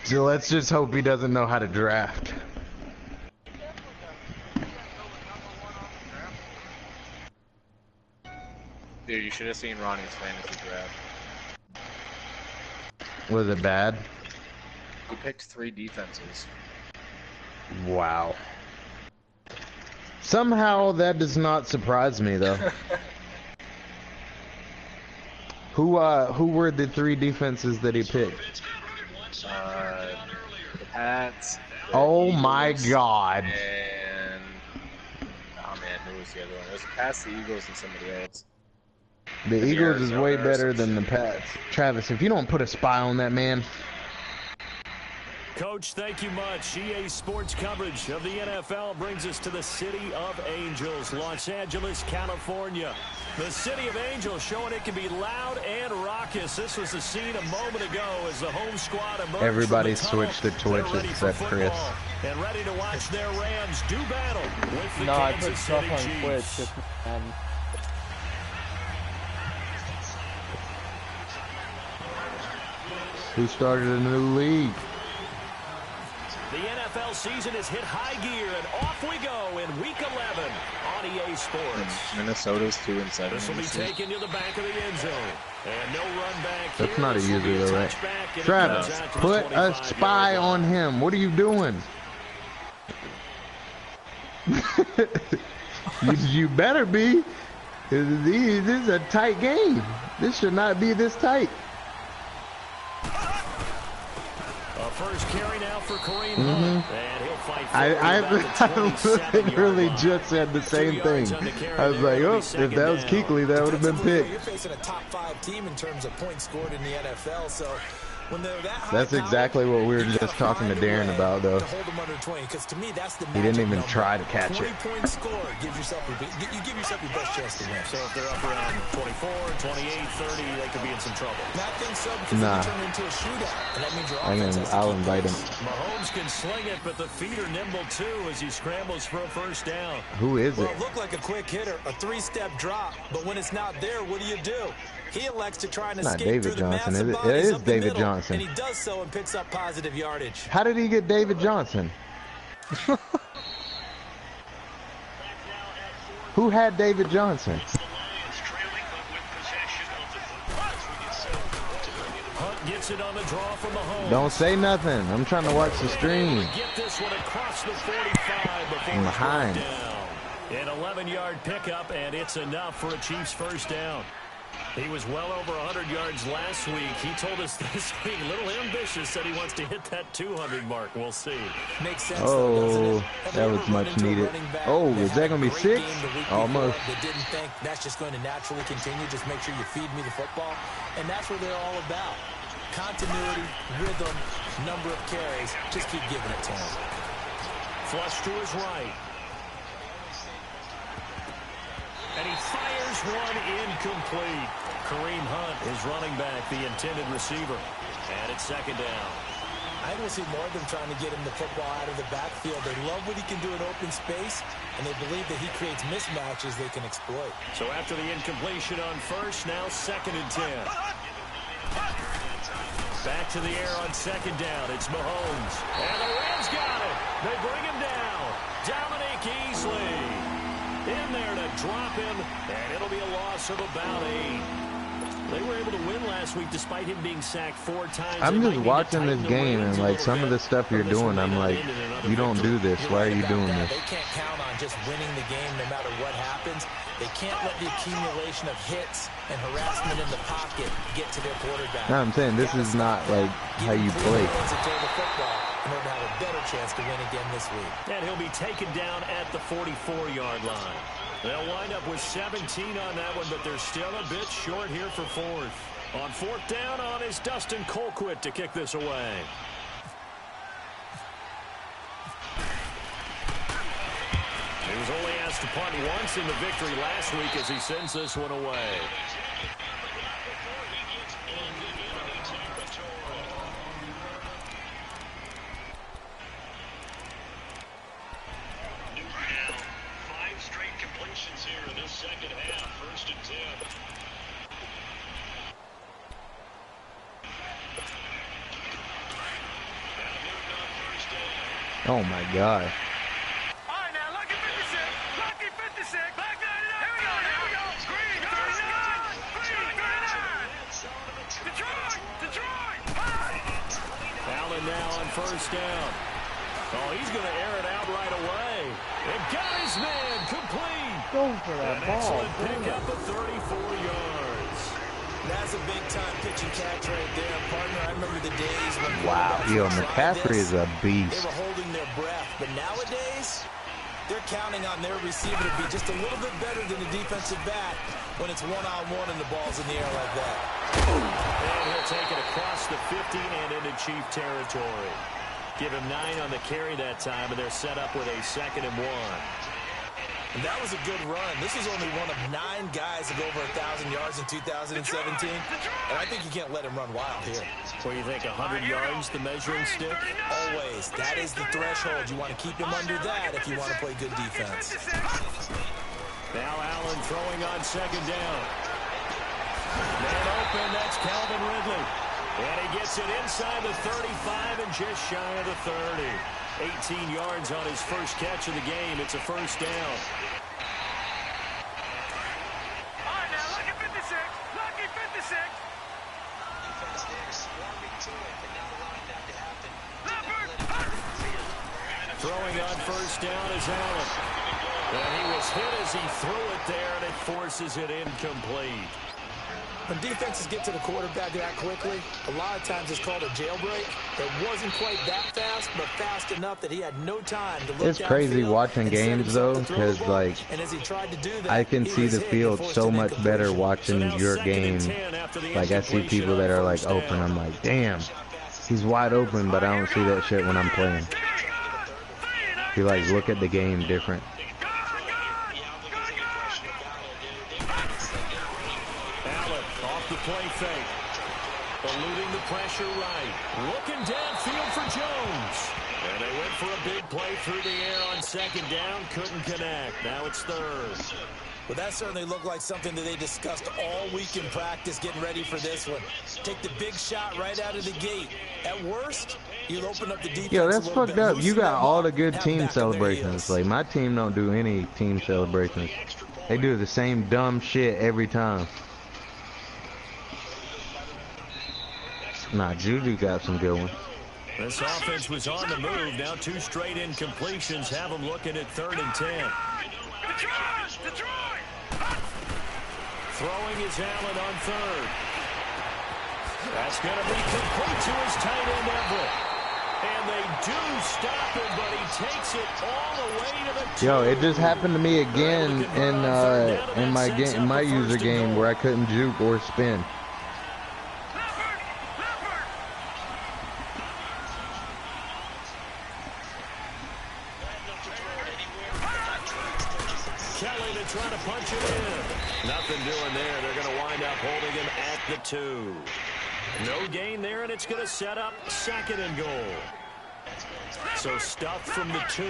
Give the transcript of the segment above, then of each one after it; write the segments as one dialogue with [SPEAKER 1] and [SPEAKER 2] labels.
[SPEAKER 1] So let's just hope he doesn't know how to draft.
[SPEAKER 2] Dude, you should have seen Ronnie's fantasy draft.
[SPEAKER 1] Was it bad?
[SPEAKER 2] He picked 3 defenses.
[SPEAKER 1] Wow. Somehow that does not surprise me though. Who were the 3 defenses that he picked?
[SPEAKER 2] The Pats.
[SPEAKER 1] Oh
[SPEAKER 2] Eagles,
[SPEAKER 1] my God.
[SPEAKER 2] And oh man, who was the other one? It was the Pats, the Eagles, and somebody else.
[SPEAKER 1] The
[SPEAKER 2] Maybe
[SPEAKER 1] Eagles is way
[SPEAKER 2] Arizona or
[SPEAKER 1] better
[SPEAKER 2] some
[SPEAKER 1] than the
[SPEAKER 2] shit.
[SPEAKER 1] Pats. Travis, if you don't put a spy on that man.
[SPEAKER 3] Coach, thank you much. EA Sports coverage of the NFL brings us to the City of Angels, Los Angeles, California. The City of Angels showing it can be loud and raucous. This was the scene a moment ago as the home squad emerged.
[SPEAKER 1] Everybody
[SPEAKER 3] from the tunnel.
[SPEAKER 1] switched to Twitch
[SPEAKER 3] They're ready
[SPEAKER 1] except
[SPEAKER 3] for
[SPEAKER 1] Chris.
[SPEAKER 3] football and ready to watch their Rams do battle with the
[SPEAKER 4] No, I
[SPEAKER 3] Kansas
[SPEAKER 4] put stuff
[SPEAKER 3] City
[SPEAKER 4] on
[SPEAKER 3] Chiefs.
[SPEAKER 4] Twitch. Just Madden.
[SPEAKER 1] Who started a new league?
[SPEAKER 3] The NFL season has hit high gear, and off we go in Week 11 on EA Sports.
[SPEAKER 2] Minnesota's 2-7.
[SPEAKER 3] This will be taken to the back of the end zone. And no run back
[SPEAKER 1] That's
[SPEAKER 3] here.
[SPEAKER 1] not a
[SPEAKER 3] This will be
[SPEAKER 1] user though, right?
[SPEAKER 3] touchback, and it
[SPEAKER 1] Travis,
[SPEAKER 3] comes out to the
[SPEAKER 1] put a
[SPEAKER 3] 25-yard
[SPEAKER 1] spy
[SPEAKER 3] line.
[SPEAKER 1] on him. What are you doing? you better be. This is a tight game. This should not be this tight.
[SPEAKER 3] A first carry now for Kareem Hunt. And he'll fight
[SPEAKER 1] I
[SPEAKER 3] forward about the 27-yard
[SPEAKER 1] literally
[SPEAKER 3] line.
[SPEAKER 1] just said the
[SPEAKER 3] 2
[SPEAKER 1] same
[SPEAKER 3] yards
[SPEAKER 1] thing.
[SPEAKER 3] on the carry
[SPEAKER 1] I was
[SPEAKER 3] there.
[SPEAKER 1] like,
[SPEAKER 3] It'll
[SPEAKER 1] oh,
[SPEAKER 3] be
[SPEAKER 1] if
[SPEAKER 3] second
[SPEAKER 1] that was
[SPEAKER 3] down.
[SPEAKER 1] Kuechly, that would have been
[SPEAKER 5] Defensively,
[SPEAKER 1] picked.
[SPEAKER 5] You're facing a top 5 team in terms of points scored in the NFL, so when they're that high
[SPEAKER 1] That's exactly what we were just talking to Darren about, though.
[SPEAKER 5] to hold them under 20, because to me that's the
[SPEAKER 1] He didn't
[SPEAKER 5] magic
[SPEAKER 1] even
[SPEAKER 5] number.
[SPEAKER 1] try to catch it.
[SPEAKER 5] 20-point score gives yourself you give yourself your best chance to win.
[SPEAKER 3] So if they're up around 24, 28, 30, they could be in some trouble.
[SPEAKER 5] I think so, because
[SPEAKER 1] Nah.
[SPEAKER 5] they turn into a shootout, and that means your offense has to
[SPEAKER 1] I'll
[SPEAKER 5] keep
[SPEAKER 1] invite
[SPEAKER 5] pace.
[SPEAKER 1] him.
[SPEAKER 3] Mahomes can sling it, but the feet are nimble too as he scrambles for a first down.
[SPEAKER 1] Who is
[SPEAKER 5] Well,
[SPEAKER 1] it?
[SPEAKER 5] it looked like a quick hitter, a 3-step drop, but when it's not there, what do? He elects to try and
[SPEAKER 1] Not
[SPEAKER 5] escape
[SPEAKER 1] David
[SPEAKER 5] through the
[SPEAKER 1] Johnson,
[SPEAKER 5] massive
[SPEAKER 1] is it? It
[SPEAKER 5] bodies
[SPEAKER 1] is
[SPEAKER 5] up the
[SPEAKER 1] David
[SPEAKER 5] middle,
[SPEAKER 1] Johnson.
[SPEAKER 5] and he does so and picks up positive yardage.
[SPEAKER 1] How did he get David Johnson? Who had David Johnson?
[SPEAKER 3] Hunt gets it on the draw from Mahomes.
[SPEAKER 1] Don't say nothing. I'm trying to watch the stream.
[SPEAKER 3] Get this one across the 45 before
[SPEAKER 1] I'm
[SPEAKER 3] it's
[SPEAKER 1] behind.
[SPEAKER 3] brought down. An 11-yard pickup, and it's enough for a Chiefs first down. He was well over 100 yards last week. He told us this week, a little ambitious, said he wants to hit that 200 mark. We'll see.
[SPEAKER 5] Makes sense, though, doesn't
[SPEAKER 1] Oh,
[SPEAKER 5] it? Have
[SPEAKER 1] that
[SPEAKER 5] you
[SPEAKER 1] was
[SPEAKER 5] ever run
[SPEAKER 1] much
[SPEAKER 5] into a
[SPEAKER 1] needed.
[SPEAKER 5] running back
[SPEAKER 1] Oh,
[SPEAKER 5] that
[SPEAKER 1] is
[SPEAKER 5] had
[SPEAKER 1] that
[SPEAKER 5] a
[SPEAKER 1] gonna be
[SPEAKER 5] great
[SPEAKER 1] 6?
[SPEAKER 5] game the week
[SPEAKER 1] Almost.
[SPEAKER 5] before, that didn't think that's just going to naturally continue, just make sure you feed me the football? And that's what they're all about. Continuity, rhythm, number of carries. Just keep giving it to him.
[SPEAKER 3] Flush to his right. And he fires one incomplete. Kareem Hunt is running back, the intended receiver. And it's second down.
[SPEAKER 5] I think we'll see more of them trying to get him the football out of the backfield. They love what he can do in open space, and they believe that he creates mismatches they can exploit.
[SPEAKER 3] So after the incompletion on first, now second and 10. Back to the air on second down. It's Mahomes. And the Rams got it. They bring him down. Dominic Easley in there to drop him, and it'll be a loss of about 8. They were able to win last week despite him being sacked 4 times.
[SPEAKER 1] I'm just watching this game and like some of the stuff you're doing, I'm like, you don't do this. Why are you doing this?
[SPEAKER 5] They can't count on just winning the game no matter what happens. They can't let the accumulation of hits and harassment in the pocket get to their quarterback.
[SPEAKER 1] No, I'm saying this is not like how you play.
[SPEAKER 5] In order to have a better chance to win again this week.
[SPEAKER 3] And he'll be taken down at the 44-yard line. They'll wind up with 17 on that one, but they're still a bit short here for fourth. On fourth down on is Dustin Colquitt to kick this away. He was only asked to punt once in the victory last week as he sends this one away.
[SPEAKER 1] Oh my God.
[SPEAKER 3] All right, now, lucky 56. Lucky 56. Back there we go. Here we go. Green 39. Green 39. Detroit. Detroit. Allen now on first down. Oh, he's going to air it out right away. And got his man complete.
[SPEAKER 1] Go for that
[SPEAKER 3] An
[SPEAKER 1] ball.
[SPEAKER 3] excellent pickup of 34 yards.
[SPEAKER 5] That's a big-time pitch and catch right there, partner. I remember the days when
[SPEAKER 1] Wow, yo, McCaffrey is a
[SPEAKER 5] they
[SPEAKER 1] beast.
[SPEAKER 5] were holding their breath, but nowadays they're counting on their receiver to be just a little bit better than the defensive back when it's one-on-one and the ball's in the air like that.
[SPEAKER 3] And he'll take it across the 50 and into Chief territory. Give him 9 on the carry that time, and they're set up with a 2nd and 1.
[SPEAKER 5] And that was a good run. This is only one of 9 guys to go over 1,000 yards in 2017. And I think you can't let him run wild here.
[SPEAKER 3] What do you think, 100 yards, the measuring stick?
[SPEAKER 5] Always. That is the threshold. You want to keep him under that if you want to play good defense.
[SPEAKER 3] Now Allen throwing on 2nd down. Man open, that's Calvin Ridley. And he gets it inside the 35 and just shy of the 30. 18 yards on his first catch of the game. It's a first down. All right, now, lucky 56. Lucky 56. Throwing on first down is Allen. And he was hit as he threw it there, and it forces it incomplete.
[SPEAKER 5] When defenses get to the quarterback that quickly, a lot of times it's called a jailbreak. It wasn't quite that fast, but fast enough that he had no time to look
[SPEAKER 1] It's crazy
[SPEAKER 5] downfield
[SPEAKER 1] watching
[SPEAKER 5] and set
[SPEAKER 1] games
[SPEAKER 5] himself
[SPEAKER 1] though,
[SPEAKER 5] to throw the
[SPEAKER 1] because
[SPEAKER 5] ball.
[SPEAKER 1] like
[SPEAKER 5] And as he tried to do that,
[SPEAKER 1] I can
[SPEAKER 5] he
[SPEAKER 1] see
[SPEAKER 5] was
[SPEAKER 1] the
[SPEAKER 5] hit and
[SPEAKER 1] field
[SPEAKER 5] forced
[SPEAKER 1] so
[SPEAKER 5] an
[SPEAKER 1] much better
[SPEAKER 5] incompletion.
[SPEAKER 1] watching
[SPEAKER 3] So now
[SPEAKER 1] your
[SPEAKER 3] 2nd
[SPEAKER 1] game.
[SPEAKER 3] and 10 after the
[SPEAKER 1] Like I see
[SPEAKER 3] incompletion
[SPEAKER 1] people
[SPEAKER 3] on
[SPEAKER 1] that are like
[SPEAKER 3] first
[SPEAKER 1] open.
[SPEAKER 3] down.
[SPEAKER 1] I'm like, damn, he's wide open, but I don't see that shit when I'm playing. You like look at the game different.
[SPEAKER 3] Allen off the play fake. Eluding the pressure right. Looking downfield for Jones. And they went for a big play through the air on 2nd down. Couldn't connect. Now it's 3rd.
[SPEAKER 5] Well, that certainly looked like something that they discussed all week in practice getting ready for this one. Take the big shot right out of the gate. At worst, you'll open up the defense.
[SPEAKER 1] Yo, that's
[SPEAKER 5] a little
[SPEAKER 1] fucked
[SPEAKER 5] bit,
[SPEAKER 1] up. You
[SPEAKER 5] loosen
[SPEAKER 1] got
[SPEAKER 5] them
[SPEAKER 1] all
[SPEAKER 5] up,
[SPEAKER 1] the good
[SPEAKER 5] have
[SPEAKER 1] team
[SPEAKER 5] back on their
[SPEAKER 1] celebrations.
[SPEAKER 5] heels.
[SPEAKER 1] Like my team don't do any team celebrations. They do the same dumb shit every time. Nah, Juju got some good ones.
[SPEAKER 3] This offense was on the move. Now 2 straight incompletions have them looking at 3rd and 10. Throwing is Allen on 3rd. That's going to be complete to his tight end Everett. And they do stop him, but he takes it all the way to the 2.
[SPEAKER 1] Yo, it just happened to me again in my user game where I couldn't juke or spin.
[SPEAKER 3] Kelly to try to punch it in. Nothing doing there. They're going to wind up holding him at the 2. No gain there, and it's going to set up 2nd and goal. So stuffed from the 2.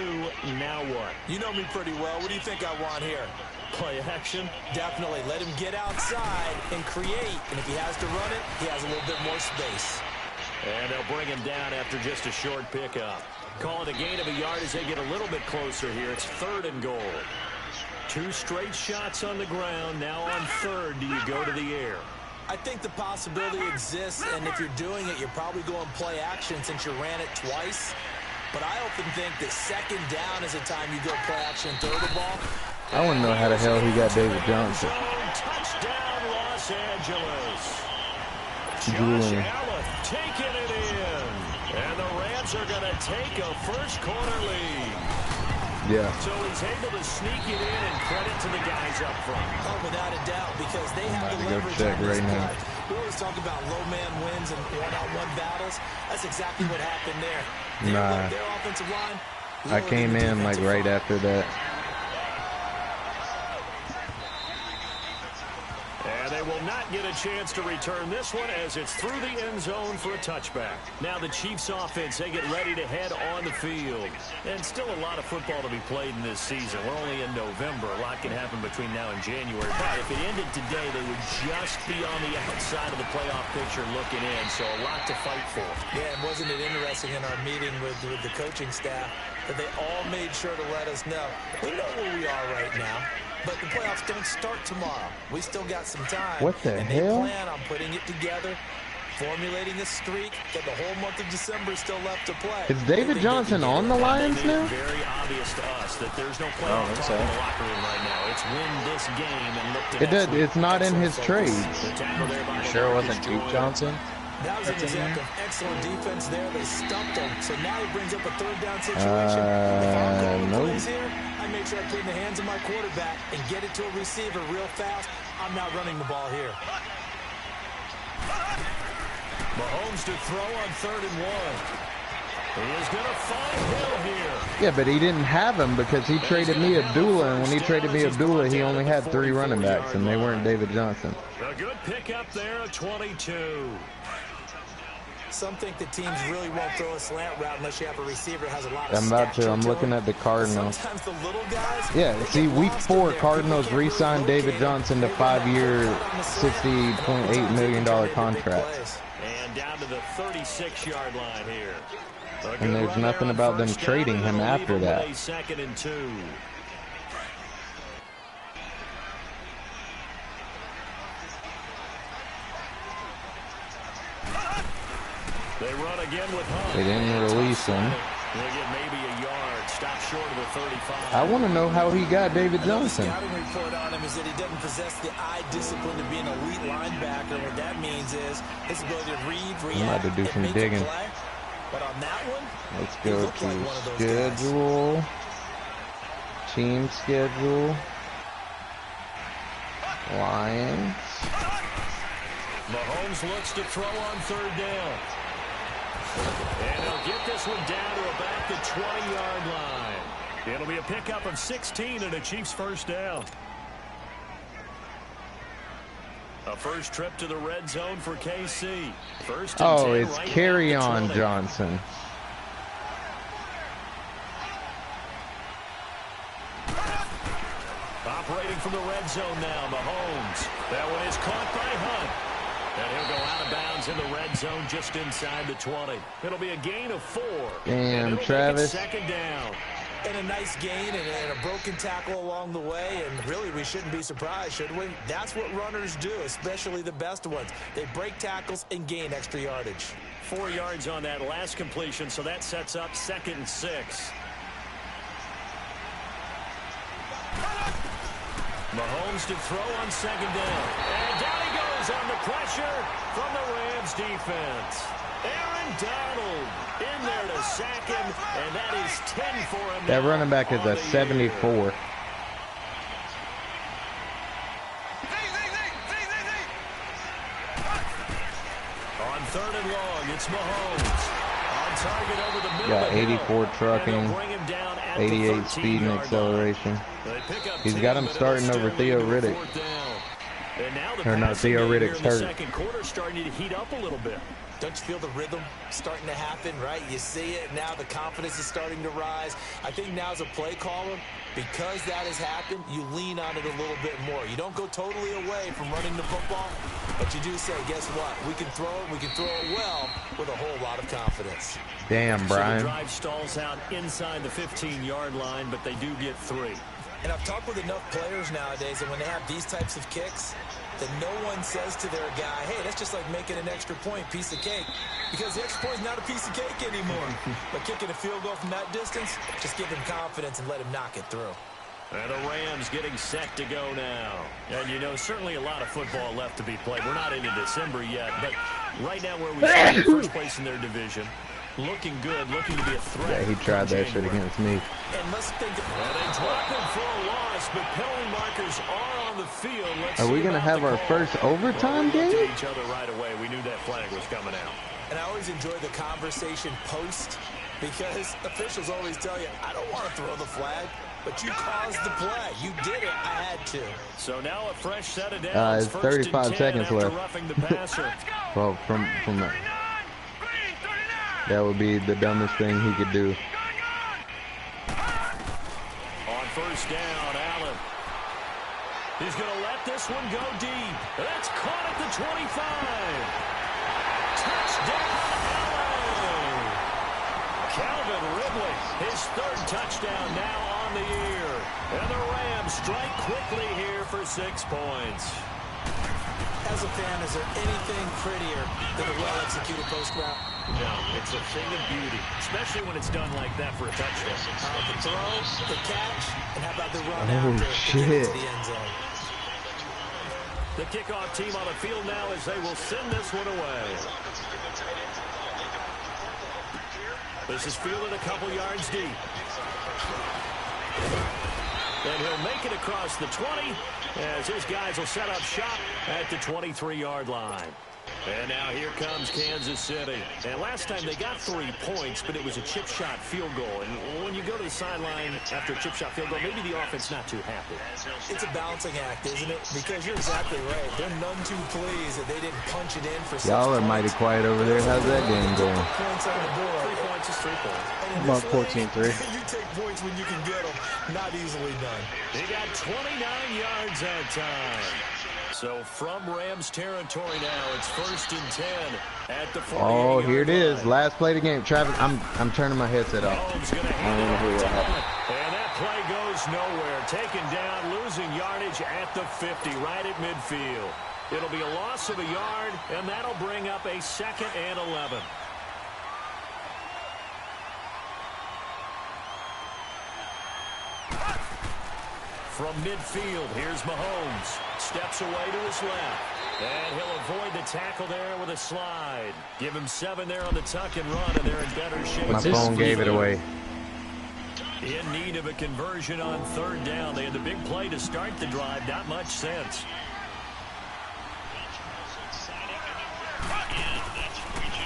[SPEAKER 3] Now what?
[SPEAKER 5] You know me pretty well. What do you think I want here?
[SPEAKER 3] Play action?
[SPEAKER 5] Definitely. Let him get outside and create. And if he has to run it, he has a little bit more space.
[SPEAKER 3] And they'll bring him down after just a short pickup. Call it a gain of a yard as they get a little bit closer here. It's 3rd and goal. 2 straight shots on the ground. Now on 3rd, do you go to the air?
[SPEAKER 5] I think the possibility exists, and if you're doing it, you're probably going play action since you ran it twice. But I often think that 2nd down is the time you go play action and throw the ball.
[SPEAKER 1] I want to know how the hell he got David Johnson.
[SPEAKER 3] Touchdown, Los Angeles.
[SPEAKER 1] Drooling.
[SPEAKER 3] Josh Allen taking it in. And the Rams are going to take a first quarter lead.
[SPEAKER 1] Yeah.
[SPEAKER 3] So he's able to sneak it in, and credit to the guys up front.
[SPEAKER 5] Oh, without a doubt, because they have the
[SPEAKER 1] Go
[SPEAKER 5] leverage
[SPEAKER 1] check
[SPEAKER 5] on this
[SPEAKER 1] right now.
[SPEAKER 5] play. We always talk about low man wins and one-on-one battles. That's exactly what happened there.
[SPEAKER 1] Nah.
[SPEAKER 5] Their offensive line.
[SPEAKER 1] I came in like right after that.
[SPEAKER 3] And they will not get a chance to return this one as it's through the end zone for a touchback. Now the Chiefs offense, they get ready to head on the field. And still a lot of football to be played in this season. We're only in November. A lot can happen between now and January. But if it ended today, they would just be on the outside of the playoff picture looking in. So a lot to fight for.
[SPEAKER 5] Yeah, and wasn't it interesting in our meeting with the coaching staff that they all made sure to let us know, we know where we are right now, but the playoffs don't start tomorrow. We still got some time.
[SPEAKER 1] What the hell?
[SPEAKER 5] They plan on putting it together, formulating a streak, that the whole month of December is still left to play.
[SPEAKER 1] Is David Johnson on the Lions now?
[SPEAKER 3] It's very obvious to us that there's no playoff talk in the locker room right now. It's win this game and look to
[SPEAKER 1] It does. It's not in his trades.
[SPEAKER 2] You sure it wasn't Duke Johnson?
[SPEAKER 5] That was an example of excellent defense there. They stumped him. So now he brings up a third down situation. If I'm calling plays here, I make sure I put in the hands of my quarterback and get it to a receiver real fast. I'm not running the ball here.
[SPEAKER 3] Mahomes to throw on 3rd and 1. He is going to find Hill here.
[SPEAKER 1] Yeah, but he didn't have him because he traded me Abdullah, and when he traded me Abdullah, he only had 3 running backs, and they weren't David Johnson.
[SPEAKER 3] A good pickup there at 22.
[SPEAKER 5] Some think the teams really won't throw a slant route unless you have a receiver that has a lot of
[SPEAKER 1] I'm about to. I'm
[SPEAKER 5] stature
[SPEAKER 1] looking
[SPEAKER 5] him.
[SPEAKER 1] at the Cardinals.
[SPEAKER 5] Sometimes the little guys,
[SPEAKER 1] Yeah, see, week 4, Cardinals re-signed David Johnson to 5-year, $60.8 million contract.
[SPEAKER 3] And down to the 36-yard line here.
[SPEAKER 1] And there's nothing about them trading him after that.
[SPEAKER 3] 2nd and 2. They run again with Hunt.
[SPEAKER 1] They didn't release him.
[SPEAKER 3] They get maybe a yard. Stop short of the 35.
[SPEAKER 1] I want to know how he got David Johnson.
[SPEAKER 5] The scouting report on him is that he doesn't possess the eye discipline to be an elite linebacker. What that means is his ability to read, react,
[SPEAKER 1] I'm about to do some
[SPEAKER 5] and make
[SPEAKER 1] digging.
[SPEAKER 5] a play. But on that one,
[SPEAKER 1] Let's
[SPEAKER 5] he
[SPEAKER 1] go
[SPEAKER 5] looked like one of
[SPEAKER 1] to
[SPEAKER 5] those guys.
[SPEAKER 1] schedule. Team schedule. Lions.
[SPEAKER 3] Mahomes looks to throw on 3rd down. And he'll get this one down to about the 20-yard line. It'll be a pickup of 16 and a Chiefs first down. A first trip to the red zone for KC. First and 10
[SPEAKER 1] It's
[SPEAKER 3] right
[SPEAKER 1] Carry
[SPEAKER 3] at the
[SPEAKER 1] On
[SPEAKER 3] 20.
[SPEAKER 1] Johnson.
[SPEAKER 3] Operating from the red zone now, Mahomes. That one is caught by Hunt. And he'll go out of bounds in the red zone just inside the 20. It'll be a gain of 4.
[SPEAKER 1] Damn, Travis.
[SPEAKER 3] 2nd down.
[SPEAKER 5] And a nice gain and a broken tackle along the way. And really, we shouldn't be surprised, should we? That's what runners do, especially the best ones. They break tackles and gain extra yardage.
[SPEAKER 3] 4 yards on that last completion, so that sets up 2nd and 6. Mahomes to throw on 2nd down. And down he goes on the pressure from the Rams defense. Aaron Donald in there to sack him, and that is 10 for him.
[SPEAKER 1] That running back is a 74.
[SPEAKER 3] On 3rd and long, it's Mahomes. On target over the middle.
[SPEAKER 1] Got 84 trucking, 88 speed and acceleration. He's got him starting over Theo Riddick. Or no, Theo Riddick's hurt.
[SPEAKER 3] Second quarter starting to heat up a little bit.
[SPEAKER 5] Don't you feel the rhythm starting to happen, right? You see it now, the confidence is starting to rise. I think now as a play caller, because that has happened, you lean on it a little bit more. You don't go totally away from running the football, but you do say, guess what? We can throw it, we can throw it well with a whole lot of confidence.
[SPEAKER 1] Damn,
[SPEAKER 3] So
[SPEAKER 1] Brian.
[SPEAKER 3] the drive stalls out inside the 15-yard line, but they do get 3.
[SPEAKER 5] And I've talked with enough players nowadays that when they have these types of kicks, that no one says to their guy, hey, that's just like making an extra point, piece of cake. Because the extra point is not a piece of cake anymore. But kicking a field goal from that distance, just give him confidence and let him knock it through.
[SPEAKER 3] And the Rams getting set to go now. And, you know, certainly a lot of football left to be played. We're not into December yet, but right now where we stand, first place in their division, looking good, looking to be a threat.
[SPEAKER 1] Yeah, he tried that shit against me.
[SPEAKER 5] And let's think of
[SPEAKER 3] And they drop him for a loss, but penalty markers are on the field. Let's
[SPEAKER 1] Are we
[SPEAKER 3] see
[SPEAKER 1] going to
[SPEAKER 3] about
[SPEAKER 1] have
[SPEAKER 3] the
[SPEAKER 1] our
[SPEAKER 3] call.
[SPEAKER 1] first overtime
[SPEAKER 3] Well, we looked
[SPEAKER 1] game?
[SPEAKER 3] at each other right away. We knew that flag was coming out.
[SPEAKER 5] And I always enjoy the conversation post because officials always tell you, I don't want to throw the flag. but you caused the play. You did it. I had to.
[SPEAKER 3] So now a fresh set of downs.
[SPEAKER 1] It's 35 seconds left.
[SPEAKER 3] Roughing the passer.
[SPEAKER 1] Well, from that would be the dumbest thing he could do.
[SPEAKER 3] On first down, Allen. He's going to let this one go deep. That's caught at the 25. Touchdown, Allen. Calvin Ridley, his third touchdown now on the year. And the Rams strike quickly here for 6 points.
[SPEAKER 5] As a fan, is there anything prettier than a well-executed post route?
[SPEAKER 3] No, it's a thing of beauty, especially when it's done like that for a touchdown.
[SPEAKER 5] The throw, the catch, and how about the run
[SPEAKER 1] Oh,
[SPEAKER 5] after
[SPEAKER 1] shit.
[SPEAKER 5] to get into the end zone?
[SPEAKER 3] The kickoff team on the field now as they will send this one away. This is fielded a couple yards deep. And he'll make it across the 20 as his guys will set up shop at the 23-yard line. And now here comes Kansas City. And last time they got 3 points, but it was a chip shot field goal. And when you go to the sideline after a chip shot field goal, maybe the offense not too happy.
[SPEAKER 5] It's a balancing act, isn't it? Because you're exactly right. They're none too pleased that they didn't punch it in for 6
[SPEAKER 1] Y'all are mighty quiet over there. How's that game going?
[SPEAKER 5] points on the board.
[SPEAKER 3] 3 points is 3 points.
[SPEAKER 4] About 14-3.
[SPEAKER 5] You take points when you can get them. Not easily done.
[SPEAKER 3] He got 29 yards that time. So from Rams territory now, it's 1st and 10 at the 48-yard
[SPEAKER 1] Oh, here it is.
[SPEAKER 3] line.
[SPEAKER 1] Last play of the game. Travis, I'm turning my headset off.
[SPEAKER 3] Mahomes gonna hand it off to Allen. And that play goes nowhere. Taken down, losing yardage at the 50, right at midfield. It'll be a loss of a yard, and that'll bring up a 2nd and 11. From midfield, here's Mahomes. Steps away to his left. And he'll avoid the tackle there with a slide. Give him 7 there on the tuck and run, and they're in better shape.
[SPEAKER 1] My phone gave it away.
[SPEAKER 3] In need of a conversion on 3rd down. They had the big play to start the drive. Not much sense.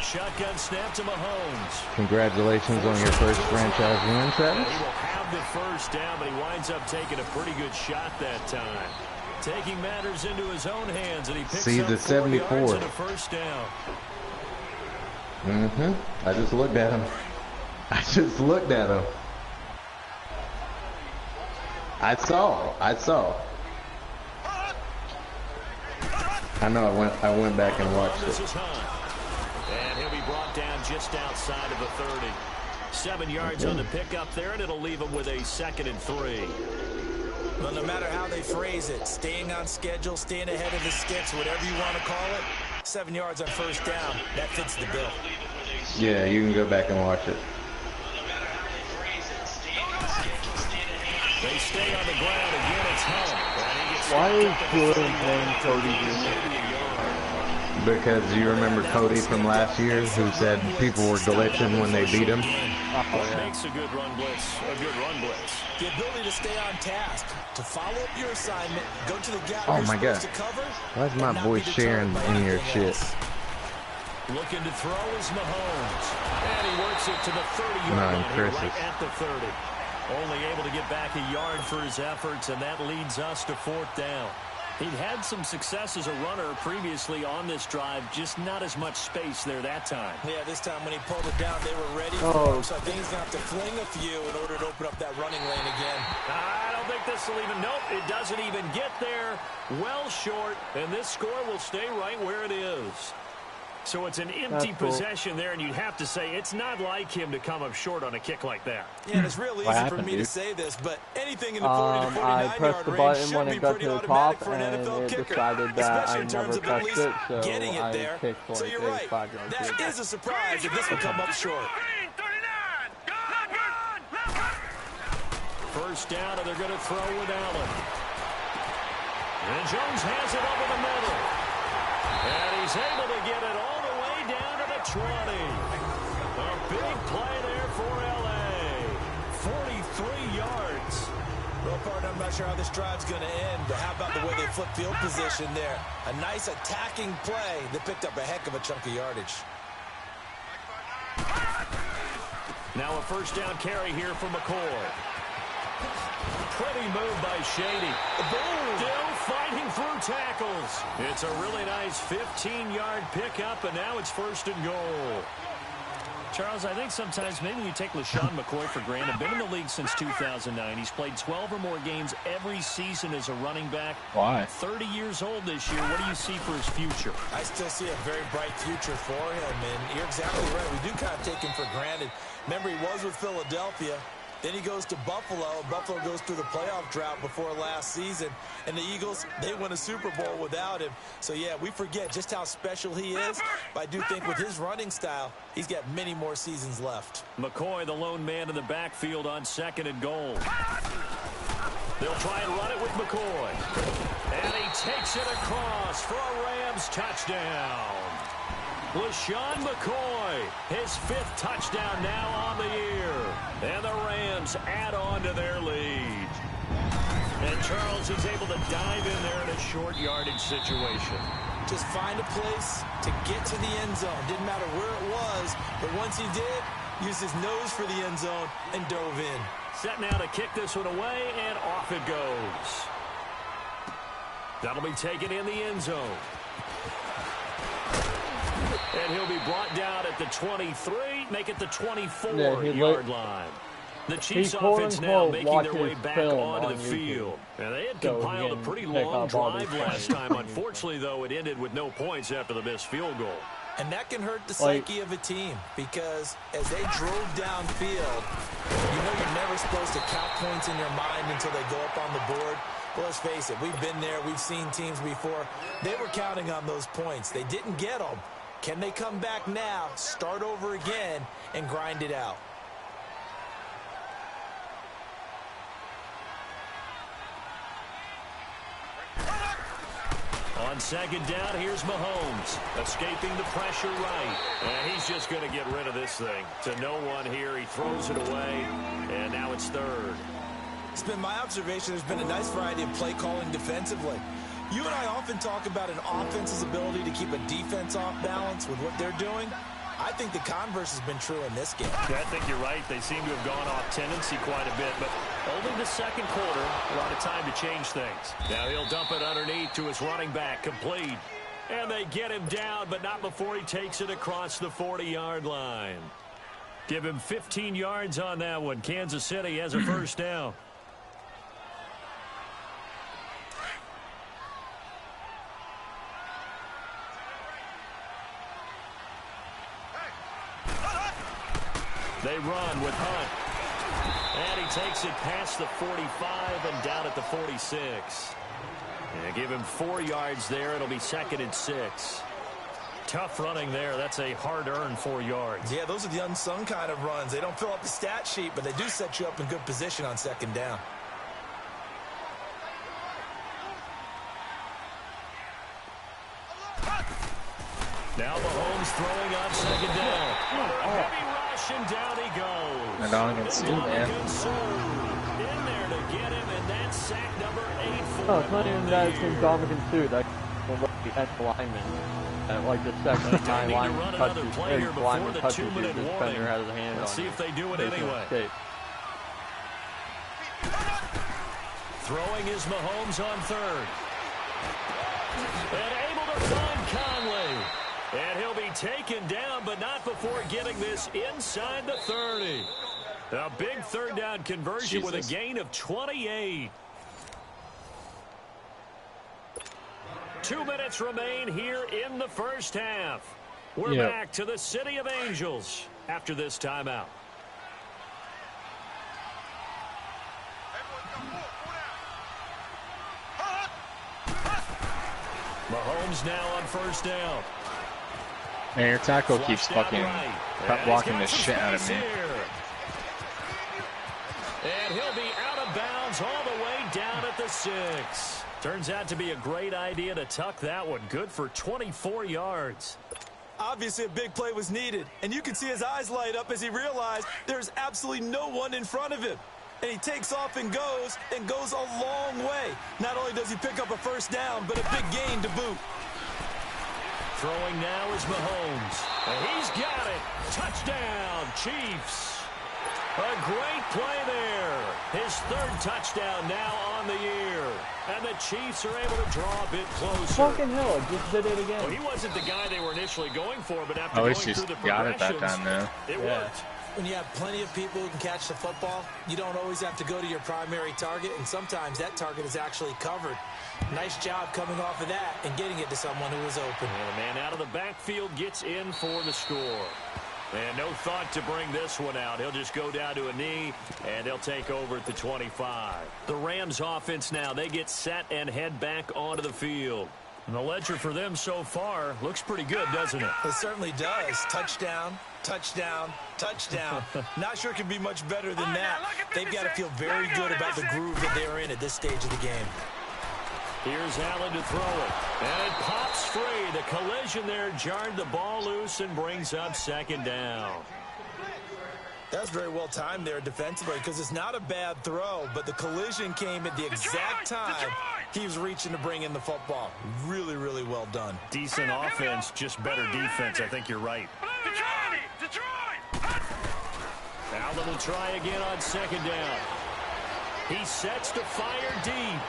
[SPEAKER 3] Shotgun snap to Mahomes.
[SPEAKER 1] Congratulations on your first franchise win, Travis.
[SPEAKER 3] He will have the first down, but he winds up taking a pretty good shot that time. Taking matters into his own hands, and he picks
[SPEAKER 1] See
[SPEAKER 3] up
[SPEAKER 1] the
[SPEAKER 3] 4 yards
[SPEAKER 1] 74.
[SPEAKER 3] and a first down.
[SPEAKER 1] I just looked at him. I just looked at him. I saw. I know. I went back and watched
[SPEAKER 3] This
[SPEAKER 1] it.
[SPEAKER 3] is Hunt. And he'll be brought down just outside of the 30. 7 yards on the pickup there, and it'll leave him with a 2nd and 3.
[SPEAKER 5] Well, no matter how they phrase it, staying on schedule, staying ahead of the sticks, whatever you want to call it, 7 yards on first down, that fits the bill.
[SPEAKER 1] Yeah, you can go back and watch it.
[SPEAKER 3] They stay on the ground again. It's Hunt.
[SPEAKER 4] Why is Jordan playing Cody Jr.?
[SPEAKER 1] Because you remember Cody from last year who said people were glitching when they beat him?
[SPEAKER 3] What makes a good run blitz a good run blitz?
[SPEAKER 5] The ability to stay on task, to follow up your assignment, go to the gap
[SPEAKER 1] Oh
[SPEAKER 5] you're
[SPEAKER 1] my
[SPEAKER 5] supposed
[SPEAKER 1] God.
[SPEAKER 5] to cover.
[SPEAKER 1] Why's my
[SPEAKER 5] and not
[SPEAKER 1] voice
[SPEAKER 5] be deterred
[SPEAKER 1] sharing
[SPEAKER 5] by
[SPEAKER 1] in your
[SPEAKER 5] anything
[SPEAKER 1] shit?
[SPEAKER 5] else.
[SPEAKER 3] Looking to throw is Mahomes. And he works it to the 30-yard
[SPEAKER 1] No,
[SPEAKER 3] line here,
[SPEAKER 1] impressive.
[SPEAKER 3] right at the 30. Only able to get back a yard for his efforts, and that leads us to 4th down. He'd had some success as a runner previously on this drive, just not as much space there that time.
[SPEAKER 5] Yeah, this time when he pulled it down, they were ready for him. So I think he's going to have to fling a few in order to open up that running lane again.
[SPEAKER 3] I don't think this will even, nope, it doesn't even get there. Well short, and this score will stay right where it is. So it's an empty possession there, and you'd have to say it's not like him to come up short on a kick like that.
[SPEAKER 5] Yeah, and it's real easy for me to say this, but anything in the 40 to 49
[SPEAKER 4] I pressed the button when it got to the top, and it decided that I never touched it, so
[SPEAKER 5] getting it
[SPEAKER 4] I
[SPEAKER 5] there.
[SPEAKER 4] kicked like
[SPEAKER 5] So you're right.
[SPEAKER 4] 5 yards.
[SPEAKER 5] That is a surprise if this would come up short.
[SPEAKER 3] First down, and they're going to throw with Allen. And Jones has it over the middle. And he's able to get it all the way down to the 20. A big play there for L.A. 43 yards.
[SPEAKER 5] Well, partner, I'm not sure how this drive's going to end, but how about the way they flip field position there? A nice attacking play that picked up a heck of a chunk of yardage.
[SPEAKER 3] Now a first down carry here for McCoy. pretty move by Shady. Still fighting through tackles. It's a really nice 15-yard pickup, and now it's 1st and goal. Charles, I think sometimes maybe you take LaShawn McCoy for granted. Been in the league since 2009. He's played 12 or more games every season as a running back.
[SPEAKER 2] Why?
[SPEAKER 3] 30 years old this year. What do you see for his future?
[SPEAKER 5] I still see a very bright future for him, and you're exactly right. We do kind of take him for granted. Remember, he was with Philadelphia. Then he goes to Buffalo. Buffalo goes through the playoff drought before last season. And the Eagles, they win a Super Bowl without him. So, yeah, we forget just how special he is. But I do think with his running style, he's got many more seasons left.
[SPEAKER 3] McCoy, the lone man in the backfield on 2nd and goal. They'll try and run it with McCoy. And he takes it across for a Rams touchdown. LaShawn McCoy, his 5th touchdown now on the year. And the Rams add on to their lead. And Charles, he's able to dive in there in a short yardage situation.
[SPEAKER 5] Just find a place to get to the end zone. Didn't matter where it was, but once he did, used his nose for the end zone and dove in.
[SPEAKER 3] Set now to kick this one away, and off it goes. That'll be taken in the end zone. And he'll be brought down at the 23, make it the 24-yard line. The Chiefs offense now making their way back onto the field. And they had compiled a pretty long drive last time. Unfortunately, though, it ended with no points after the missed field goal.
[SPEAKER 5] And that can hurt the psyche of a team because as they drove downfield, you know you're never supposed to count points in your mind until they go up on the board. Well, let's face it, we've been there. We've seen teams before. They were counting on those points. They didn't get them. Can they come back now, start over again, and grind it out?
[SPEAKER 3] On 2nd down, here's Mahomes, escaping the pressure right. And he's just going to get rid of this thing. To no one here, he throws it away, and now it's 3rd.
[SPEAKER 5] It's been my observation there's been a nice variety of play calling defensively. You and I often talk about an offense's ability to keep a defense off balance with what they're doing. I think the converse has been true in this game.
[SPEAKER 3] Yeah, I think you're right. They seem to have gone off tendency quite a bit, but only the 2nd quarter, a lot of time to change things. Now he'll dump it underneath to his running back, complete. And they get him down, but not before he takes it across the 40-yard line. Give him 15 yards on that one. Kansas City has a 1st down. They run with Hunt. And he takes it past the 45 and down at the 46. And give him 4 yards there. It'll be 2nd and 6. Tough running there. That's a hard-earned 4 yards.
[SPEAKER 5] Yeah, those are the unsung kind of runs. They don't fill up the stat sheet, but they do set you up in good position on 2nd down.
[SPEAKER 3] Now Mahomes throwing on 2nd down. Heavy rush, and down he goes.
[SPEAKER 2] And on against you, man.
[SPEAKER 3] In there to get him, and that's sack number 8 for
[SPEAKER 4] No, it's not even that it's in Dominican Sue. That's the extra lineman. Like the second time lineman touches the 2-minute the defender has a hand on.
[SPEAKER 3] Let's see if they do it anyway. Throwing is Mahomes on 3rd. And able to find Conley. And he'll be taken down, but not before getting this inside the 30. A big 3rd down conversion with a gain of 28. 2 minutes remain here in the 1st half. We're back to the City of Angels after this timeout. Mahomes now on 1st down.
[SPEAKER 2] Man, your tackle keeps fucking blocking the shit out of me.
[SPEAKER 3] And he'll be out of bounds all the way down at the 6. Turns out to be a great idea to tuck that one. Good for 24 yards.
[SPEAKER 5] Obviously, a big play was needed, and you can see his eyes light up as he realized there's absolutely no one in front of him. And he takes off and goes a long way. Not only does he pick up a 1st down, but a big gain to boot.
[SPEAKER 3] Throwing now is Mahomes. And he's got it. Touchdown, Chiefs. A great play there. His third touchdown now on the year. And the Chiefs are able to draw a bit closer.
[SPEAKER 4] Fucking hell, it just did it again.
[SPEAKER 3] Well, he wasn't the guy they were initially going for, but after going through the progressions, it worked.
[SPEAKER 5] When you have plenty of people who can catch the football, you don't always have to go to your primary target, and sometimes that target is actually covered. Nice job coming off of that and getting it to someone who was open.
[SPEAKER 3] And the man out of the backfield gets in for the score. And no thought to bring this one out. He'll just go down to a knee, and they'll take over at the 25. The Rams offense now, they get set and head back onto the field. And the ledger for them so far looks pretty good, doesn't it?
[SPEAKER 5] It certainly does. Touchdown, touchdown, touchdown. Not sure it can be much better than that. They've got to feel very good about the groove that they're in at this stage of the game.
[SPEAKER 3] Here's Allen to throw it. And it pops free. The collision there jarred the ball loose and brings up second down.
[SPEAKER 5] That's very well timed there defensively because it's not a bad throw, but the collision came at the exact time he was reaching to bring in the football. Really, really well done.
[SPEAKER 3] Decent offense, just better defense. I think you're right. Allen will try again on second down. He sets to fire deep.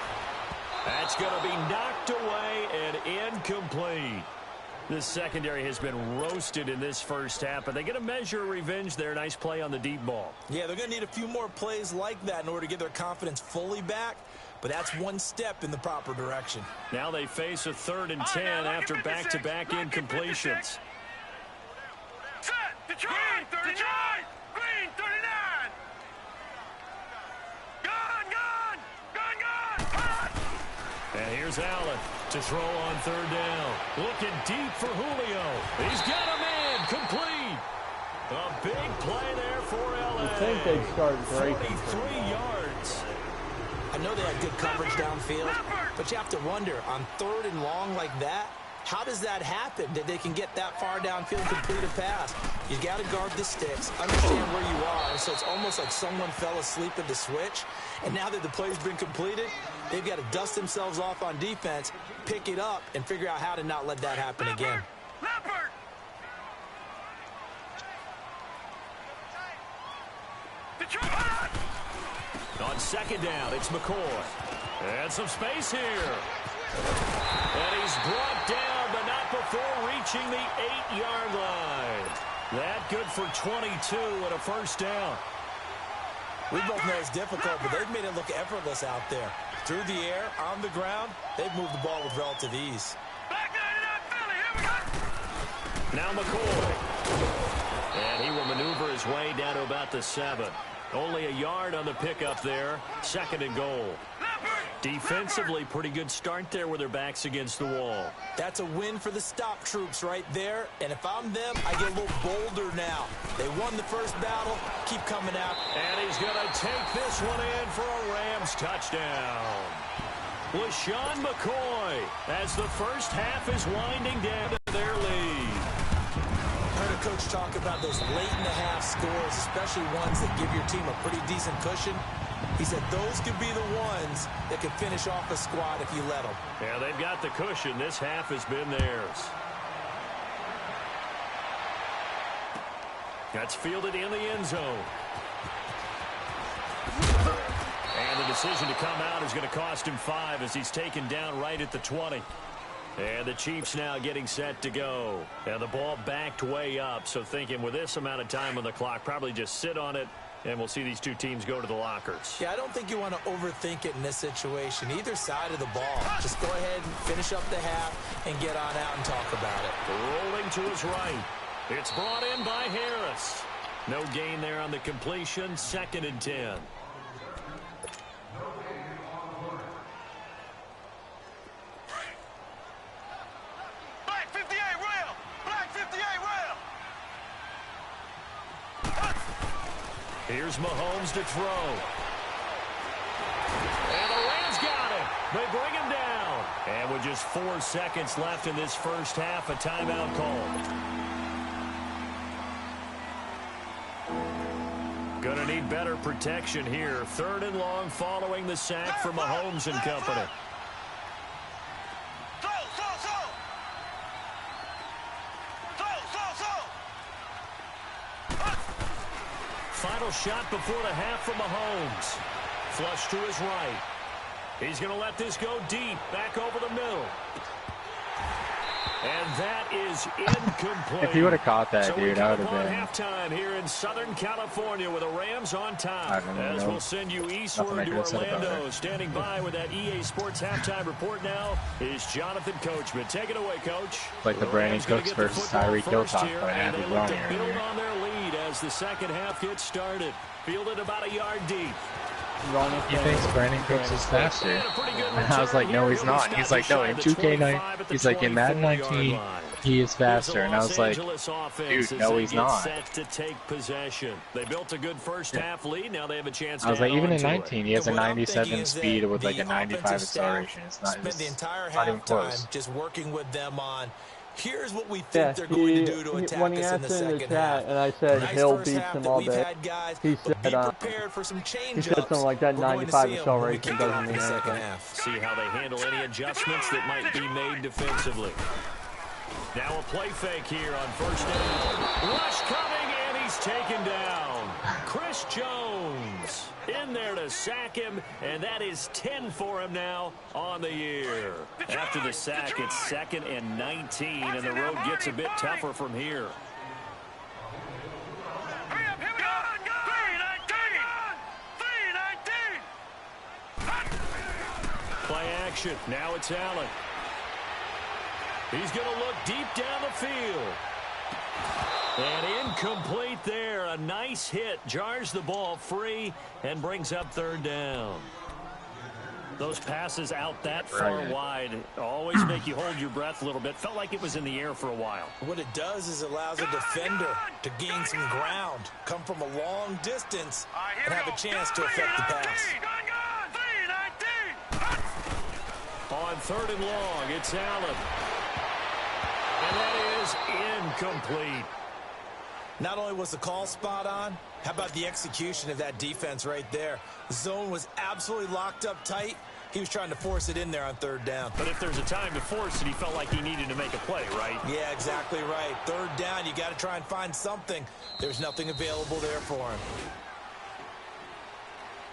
[SPEAKER 3] That's going to be knocked away and incomplete. This secondary has been roasted in this first half, but they get a measure of revenge there. Nice play on the deep ball.
[SPEAKER 5] Yeah, they're going to need a few more plays like that in order to get their confidence fully back, but that's one step in the proper direction.
[SPEAKER 3] Now they face a 3rd and 10 after back-to-back incompletions.
[SPEAKER 6] Green 39! Green 39! Gone!
[SPEAKER 3] And here's Allen to throw on 3rd down. Looking deep for Julio. He's got a man complete. A big play there for L.A.
[SPEAKER 4] You think they'd start breaking.
[SPEAKER 3] 43 yards.
[SPEAKER 5] I know they had good coverage downfield, but you have to wonder, on 3rd and long like that, how does that happen that they can get that far downfield and complete a pass? You got to guard the sticks, understand where you are, so it's almost like someone fell asleep at the switch, and now that the play's been completed, they've got to dust themselves off on defense, pick it up, and figure out how to not let that happen again.
[SPEAKER 3] On second down, it's McCoy. And some space here. And he's brought down, but not before reaching the 8-yard line. That good for 22 and a first down.
[SPEAKER 5] We both know it's difficult, but they've made it look effortless out there. Through the air, on the ground, they've moved the ball with relative ease.
[SPEAKER 3] Now McCoy. And he will maneuver his way down to about the 7. Only a yard on the pickup there. 2nd and goal. Defensively, pretty good start there with their backs against the wall.
[SPEAKER 5] That's a win for the stop troops right there. And if I'm them, I get a little bolder now. They won the first battle. Keep coming out.
[SPEAKER 3] And he's going to take this one in for a Rams touchdown. LaShawn McCoy as the first half is winding down to their lead.
[SPEAKER 5] I heard a coach talk about those late-in-the-half scores, especially ones that give your team a pretty decent cushion. He said those could be the ones that could finish off a squad if you let them.
[SPEAKER 3] Yeah, they've got the cushion. This half has been theirs. That's fielded in the end zone. And the decision to come out is going to cost him 5 as he's taken down right at the 20. And the Chiefs now getting set to go. And the ball backed way up, so thinking with this amount of time on the clock, probably just sit on it, and we'll see these two teams go to the lockers.
[SPEAKER 5] Yeah, I don't think you want to overthink it in this situation. Either side of the ball. Just go ahead and finish up the half and get on out and talk about it.
[SPEAKER 3] Rolling to his right. It's brought in by Harris. No gain there on the completion. 2nd and 10.
[SPEAKER 6] Black 58 rail! Black 58 rail!
[SPEAKER 3] Here's Mahomes to throw. And the Rams got it. They bring him down. And with just 4 seconds left in this first half, a timeout call. Gonna need better protection here. 3rd and long following the sack for Mahomes and company. final shot before the half from Mahomes. Flush to his right. He's going to let this go deep, back over the middle. And that is incomplete.
[SPEAKER 2] If he would have caught that,
[SPEAKER 3] so
[SPEAKER 2] dude, I would have been.
[SPEAKER 3] Halftime here in Southern California with the Rams on top. As we'll send you eastward to Orlando. Standing by with that EA Sports halftime report now is Jonathan Coachman. Take it away, Coach.
[SPEAKER 2] Like the Brandon Cooks versus Tyreek Hill talk, but I had to
[SPEAKER 3] build on their lead as the second half gets started. Fielded about a yard deep.
[SPEAKER 2] He thinks Brandon Cooks is faster. And I was like, no, he's not. He's like, no, in 2K9, he's like, in Madden 19, he is faster. And I was like, dude, no, he's not.
[SPEAKER 3] To take possession. They built a good first half lead. Now they have a chance.
[SPEAKER 2] I was like, even in 19, he has a 97 speed with like a 95 acceleration. It's not,
[SPEAKER 5] spent the entire
[SPEAKER 2] not even close.
[SPEAKER 5] just working with them on. Here's what we think they're going to do to attack us in the second half.
[SPEAKER 4] And I said Hill beats him all day. He said something like that 95 acceleration doesn't mean anything.
[SPEAKER 3] See how they handle any adjustments that might be made defensively. Now a play fake here on first down. Rush coming, and he's taken down. Chris Jones in there to sack him, and that is 10 for him now on the year. After the sack, it's 2nd and 19, and the road gets a bit tougher from here. Play action. Now it's Allen. He's going to look deep down the field. And incomplete there. A nice hit. Jars the ball free and brings up 3rd down. Those passes out that far wide always make you hold your breath a little bit. Felt like it was in the air for a while.
[SPEAKER 5] What it does is it allows a defender to gain some ground, come from a long distance, and have a chance to affect the pass.
[SPEAKER 3] On 3rd and long, it's Allen. And that is incomplete.
[SPEAKER 5] Not only was the call spot on, how about the execution of that defense right there? The zone was absolutely locked up tight. He was trying to force it in there on 3rd down.
[SPEAKER 3] But if there's a time to force it, he felt like he needed to make a play, right?
[SPEAKER 5] Yeah, exactly right. 3rd down, you got to try and find something. There's nothing available there for him.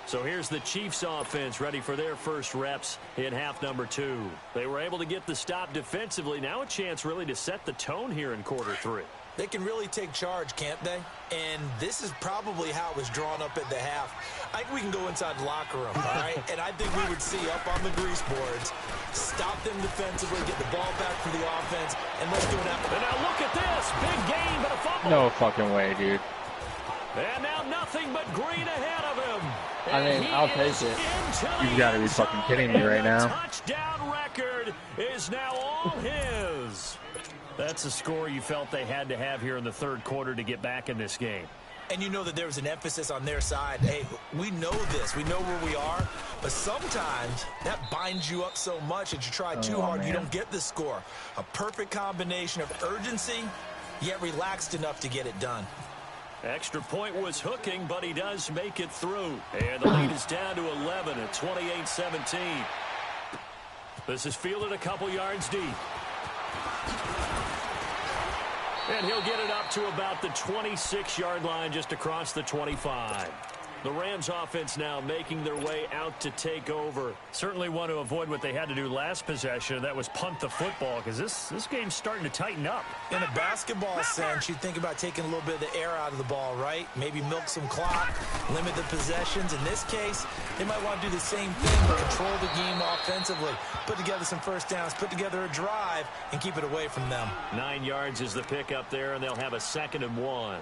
[SPEAKER 3] So here's the Chiefs offense ready for their first reps in half number 2. They were able to get the stop defensively. Now a chance really to set the tone here in quarter 3.
[SPEAKER 5] They can really take charge, can't they? And this is probably how it was drawn up at the half. I think we can go inside the locker room, all right? And I think we would see up on the grease boards, stop them defensively, get the ball back for the offense, and let's do an effort.
[SPEAKER 3] And now look at this. Big gain, but a fumble.
[SPEAKER 2] No fucking way, dude.
[SPEAKER 3] And now nothing but green ahead of him.
[SPEAKER 4] I mean, I'll take it.
[SPEAKER 2] You've got to be fucking kidding me right now.
[SPEAKER 3] Touchdown record is now all his. That's a score you felt they had to have here in the 3rd quarter to get back in this game.
[SPEAKER 5] And you know that there was an emphasis on their side. Hey, we know this. We know where we are. But sometimes that binds you up so much that you try too hard, you don't get the score. A perfect combination of urgency, yet relaxed enough to get it done.
[SPEAKER 3] Extra point was hooking, but he does make it through. And the lead is down to 11 at 28-17. This is fielded a couple yards deep. And he'll get it up to about the 26-yard line just across the 25. The Rams offense now making their way out to take over. Certainly want to avoid what they had to do last possession. That was punt the football because this game's starting to tighten up.
[SPEAKER 5] In a basketball sense, you think about taking a little bit of the air out of the ball, right? Maybe milk some clock, limit the possessions. In this case, they might want to do the same thing, but control the game offensively, put together some first downs, put together a drive, and keep it away from them.
[SPEAKER 3] 9 yards is the pickup there, and they'll have a 2nd and 1.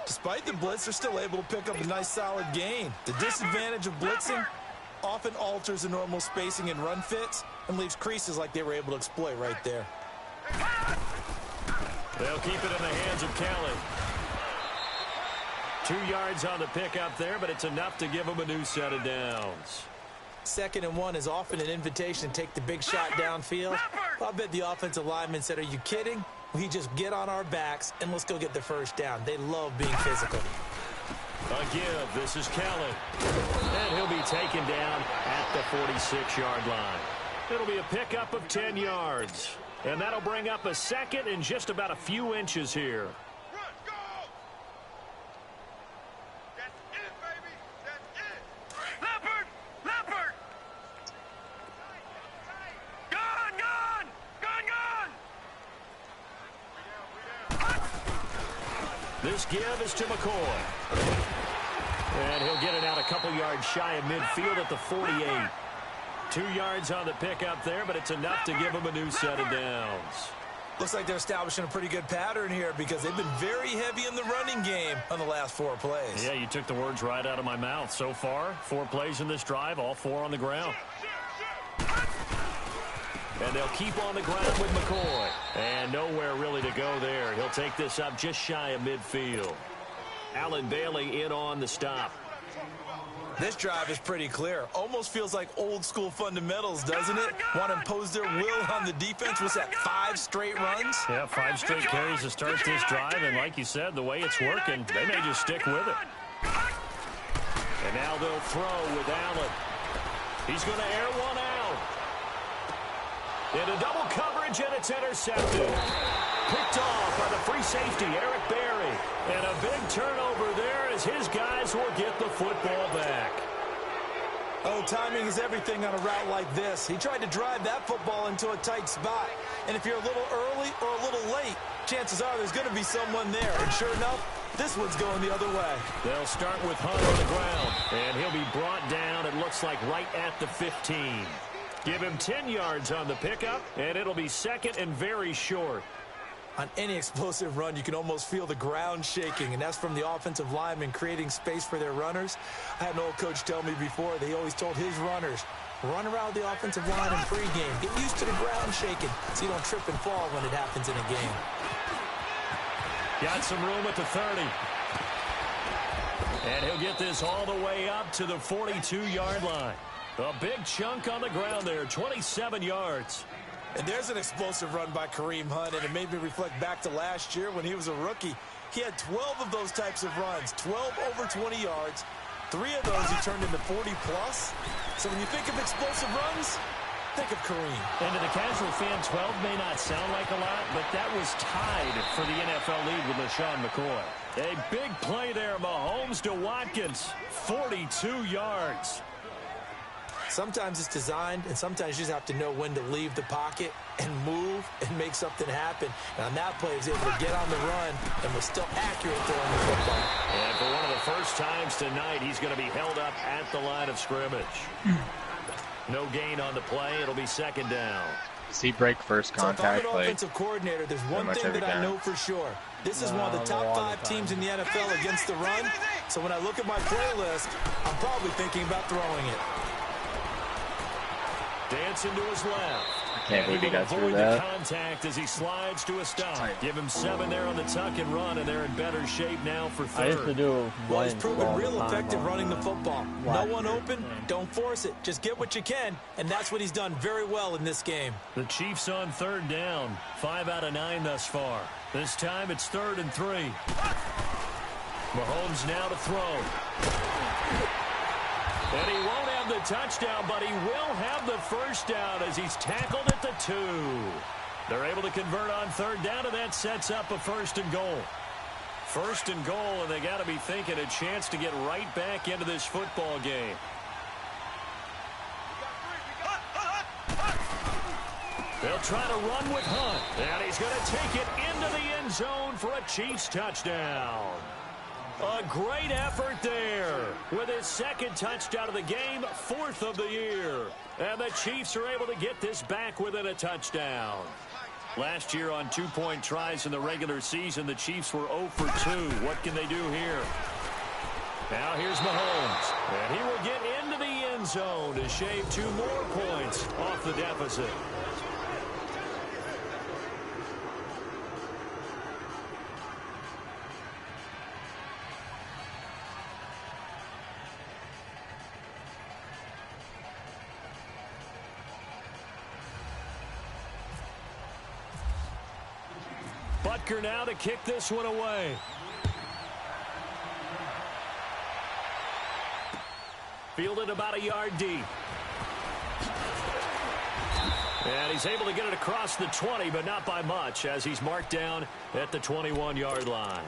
[SPEAKER 5] Despite the blitz, they're still able to pick up a nice solid gain. The disadvantage of blitzing often alters the normal spacing and run fits and leaves creases like they were able to exploit right there.
[SPEAKER 3] They'll keep it in the hands of Kelly. 2 yards on the pickup there, but it's enough to give them a new set of downs.
[SPEAKER 5] 2nd and 1 is often an invitation to take the big shot downfield. I bet the offensive lineman said, are you kidding? We just get on our backs and let's go get the first down. They love being physical.
[SPEAKER 3] A give. This is Kelly. And he'll be taken down at the 46-yard line. It'll be a pickup of 10 yards. And that'll bring up a 2nd and just about a few inches here. This give is to McCoy. And he'll get it out a couple yards shy of midfield at the 48. 2 yards on the pickup there, but it's enough to give him a new set of downs.
[SPEAKER 5] Looks like they're establishing a pretty good pattern here because they've been very heavy in the running game on the last 4 plays.
[SPEAKER 3] Yeah, you took the words right out of my mouth. So far, 4 plays in this drive, all 4 on the ground. And they'll keep on the ground with McCoy. And nowhere really to go there. He'll take this up just shy of midfield. Allen Bailey in on the stop.
[SPEAKER 5] This drive is pretty clear. Almost feels like old school fundamentals, doesn't it? Want to impose their will on the defense. Was that 5 straight runs?
[SPEAKER 3] Yeah, 5 straight carries to start this drive. And like you said, the way it's working, they may just stick with it. And now they'll throw with Allen. He's going to air one out. Into double coverage, and it's intercepted. Picked off by the free safety, Eric Berry. And a big turnover there as his guys will get the football back.
[SPEAKER 5] Oh, timing is everything on a route like this. He tried to drive that football into a tight spot. And if you're a little early or a little late, chances are there's going to be someone there. And sure enough, this one's going the other way.
[SPEAKER 3] They'll start with Hunt on the ground. And he'll be brought down, it looks like, right at the 15. Give him 10 yards on the pickup, and it'll be second and very short.
[SPEAKER 5] On any explosive run, you can almost feel the ground shaking, and that's from the offensive linemen creating space for their runners. I had an old coach tell me before, they always told his runners, run around the offensive line in pregame. Get used to the ground shaking so you don't trip and fall when it happens in a game.
[SPEAKER 3] Got some room at the 30. And he'll get this all the way up to the 42-yard line. A big chunk on the ground there, 27 yards.
[SPEAKER 5] And there's an explosive run by Kareem Hunt, and it made me reflect back to last year when he was a rookie. He had 12 of those types of runs, 12 over 20 yards. 3 of those he turned into 40-plus. So when you think of explosive runs, think of Kareem.
[SPEAKER 3] And to the casual fan, 12 may not sound like a lot, but that was tied for the NFL lead with LaShawn McCoy. A big play there, Mahomes to Watkins, 42 yards.
[SPEAKER 5] Sometimes it's designed, and sometimes you just have to know when to leave the pocket and move and make something happen. And on that play, he was able to get on the run and was still accurate throwing the football.
[SPEAKER 3] And for one of the first times tonight, he's going to be held up at the line of scrimmage. No gain on the play. It'll be second down.
[SPEAKER 2] See break first contact.
[SPEAKER 5] So if I'm an offensive coordinator, there's one thing that I know for sure. This is one of the top 5 teams in the NFL against the run. So when I look at my playlist, I'm probably thinking about throwing it.
[SPEAKER 3] Dancing to his left.
[SPEAKER 2] Can't believe he got through
[SPEAKER 3] avoid
[SPEAKER 2] that.
[SPEAKER 3] the contact as he slides to a stop. Give him 7 there on the tuck and run, and they're in better shape now for third.
[SPEAKER 4] I used to do
[SPEAKER 5] Well, he's proven real effective running the football. No one open, don't force it. Just get what you can, and that's what he's done very well in this game.
[SPEAKER 3] The Chiefs on third down. 5 out of 9 thus far. This time it's 3rd and 3. Mahomes now to throw. And he won't have the touchdown, but he will have the first down as he's tackled at the 2. They're able to convert on third down, and that sets up a 1st and goal. 1st and goal, and they got to be thinking a chance to get right back into this football game. They'll try to run with Hunt, and he's going to take it into the end zone for a Chiefs touchdown. A great effort there with his 2nd touchdown of the game, 4th of the year. And the Chiefs are able to get this back within a touchdown. Last year on 2-point tries in the regular season, the Chiefs were 0 for 2. What can they do here? Now here's Mahomes. And he will get into the end zone to shave 2 more points off the deficit. Butker now to kick this one away. Fielded about a yard deep. And he's able to get it across the 20, but not by much, as he's marked down at the 21-yard line.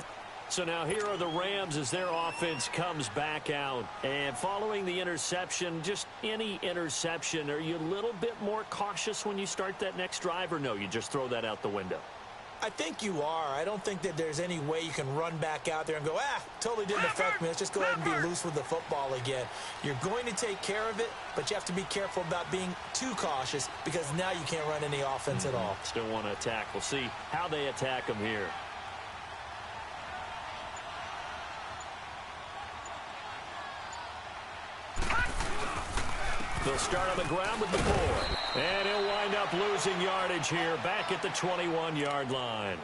[SPEAKER 3] So now here are the Rams as their offense comes back out. And following the interception, just any interception, are you a little bit more cautious when you start that next drive, or no, you just throw that out the window?
[SPEAKER 5] I think you are. I don't think that there's any way you can run back out there and go, totally didn't affect me. Let's just go ahead and be loose with the football again. You're going to take care of it, but you have to be careful about being too cautious because now you can't run any offense at all.
[SPEAKER 3] Still want to attack. We'll see how they attack them here. They'll start on the ground with McCoy. And he'll wind up losing yardage here back at the 21-yard line.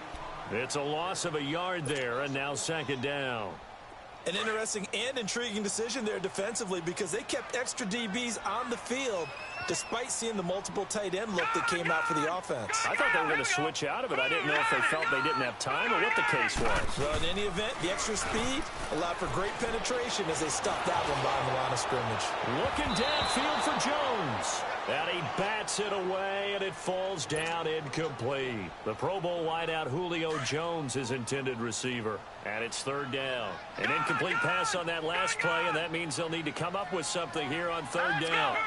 [SPEAKER 3] It's a loss of a yard there, and now second down.
[SPEAKER 5] An interesting and intriguing decision there defensively because they kept extra DBs on the field despite seeing the multiple tight end look that came out for the offense.
[SPEAKER 3] I thought they were going to switch out of it. I didn't know if they felt they didn't have time or what the case was.
[SPEAKER 5] Well, in any event, the extra speed allowed for great penetration as they stopped that one behind the line of scrimmage.
[SPEAKER 3] Looking downfield for Jones. And he bats it away, and it falls down incomplete. The Pro Bowl wideout Julio Jones is intended receiver. And it's third down. An incomplete pass on that last play, and that means they'll need to come up with something here on third down.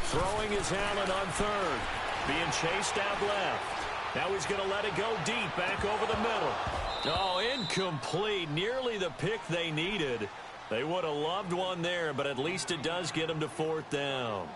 [SPEAKER 3] Throwing is Allen on third. Being chased out left. Now he's going to let it go deep, back over the middle. Oh, incomplete. Nearly the pick they needed. They would have loved one there, but at least it does get them to fourth down.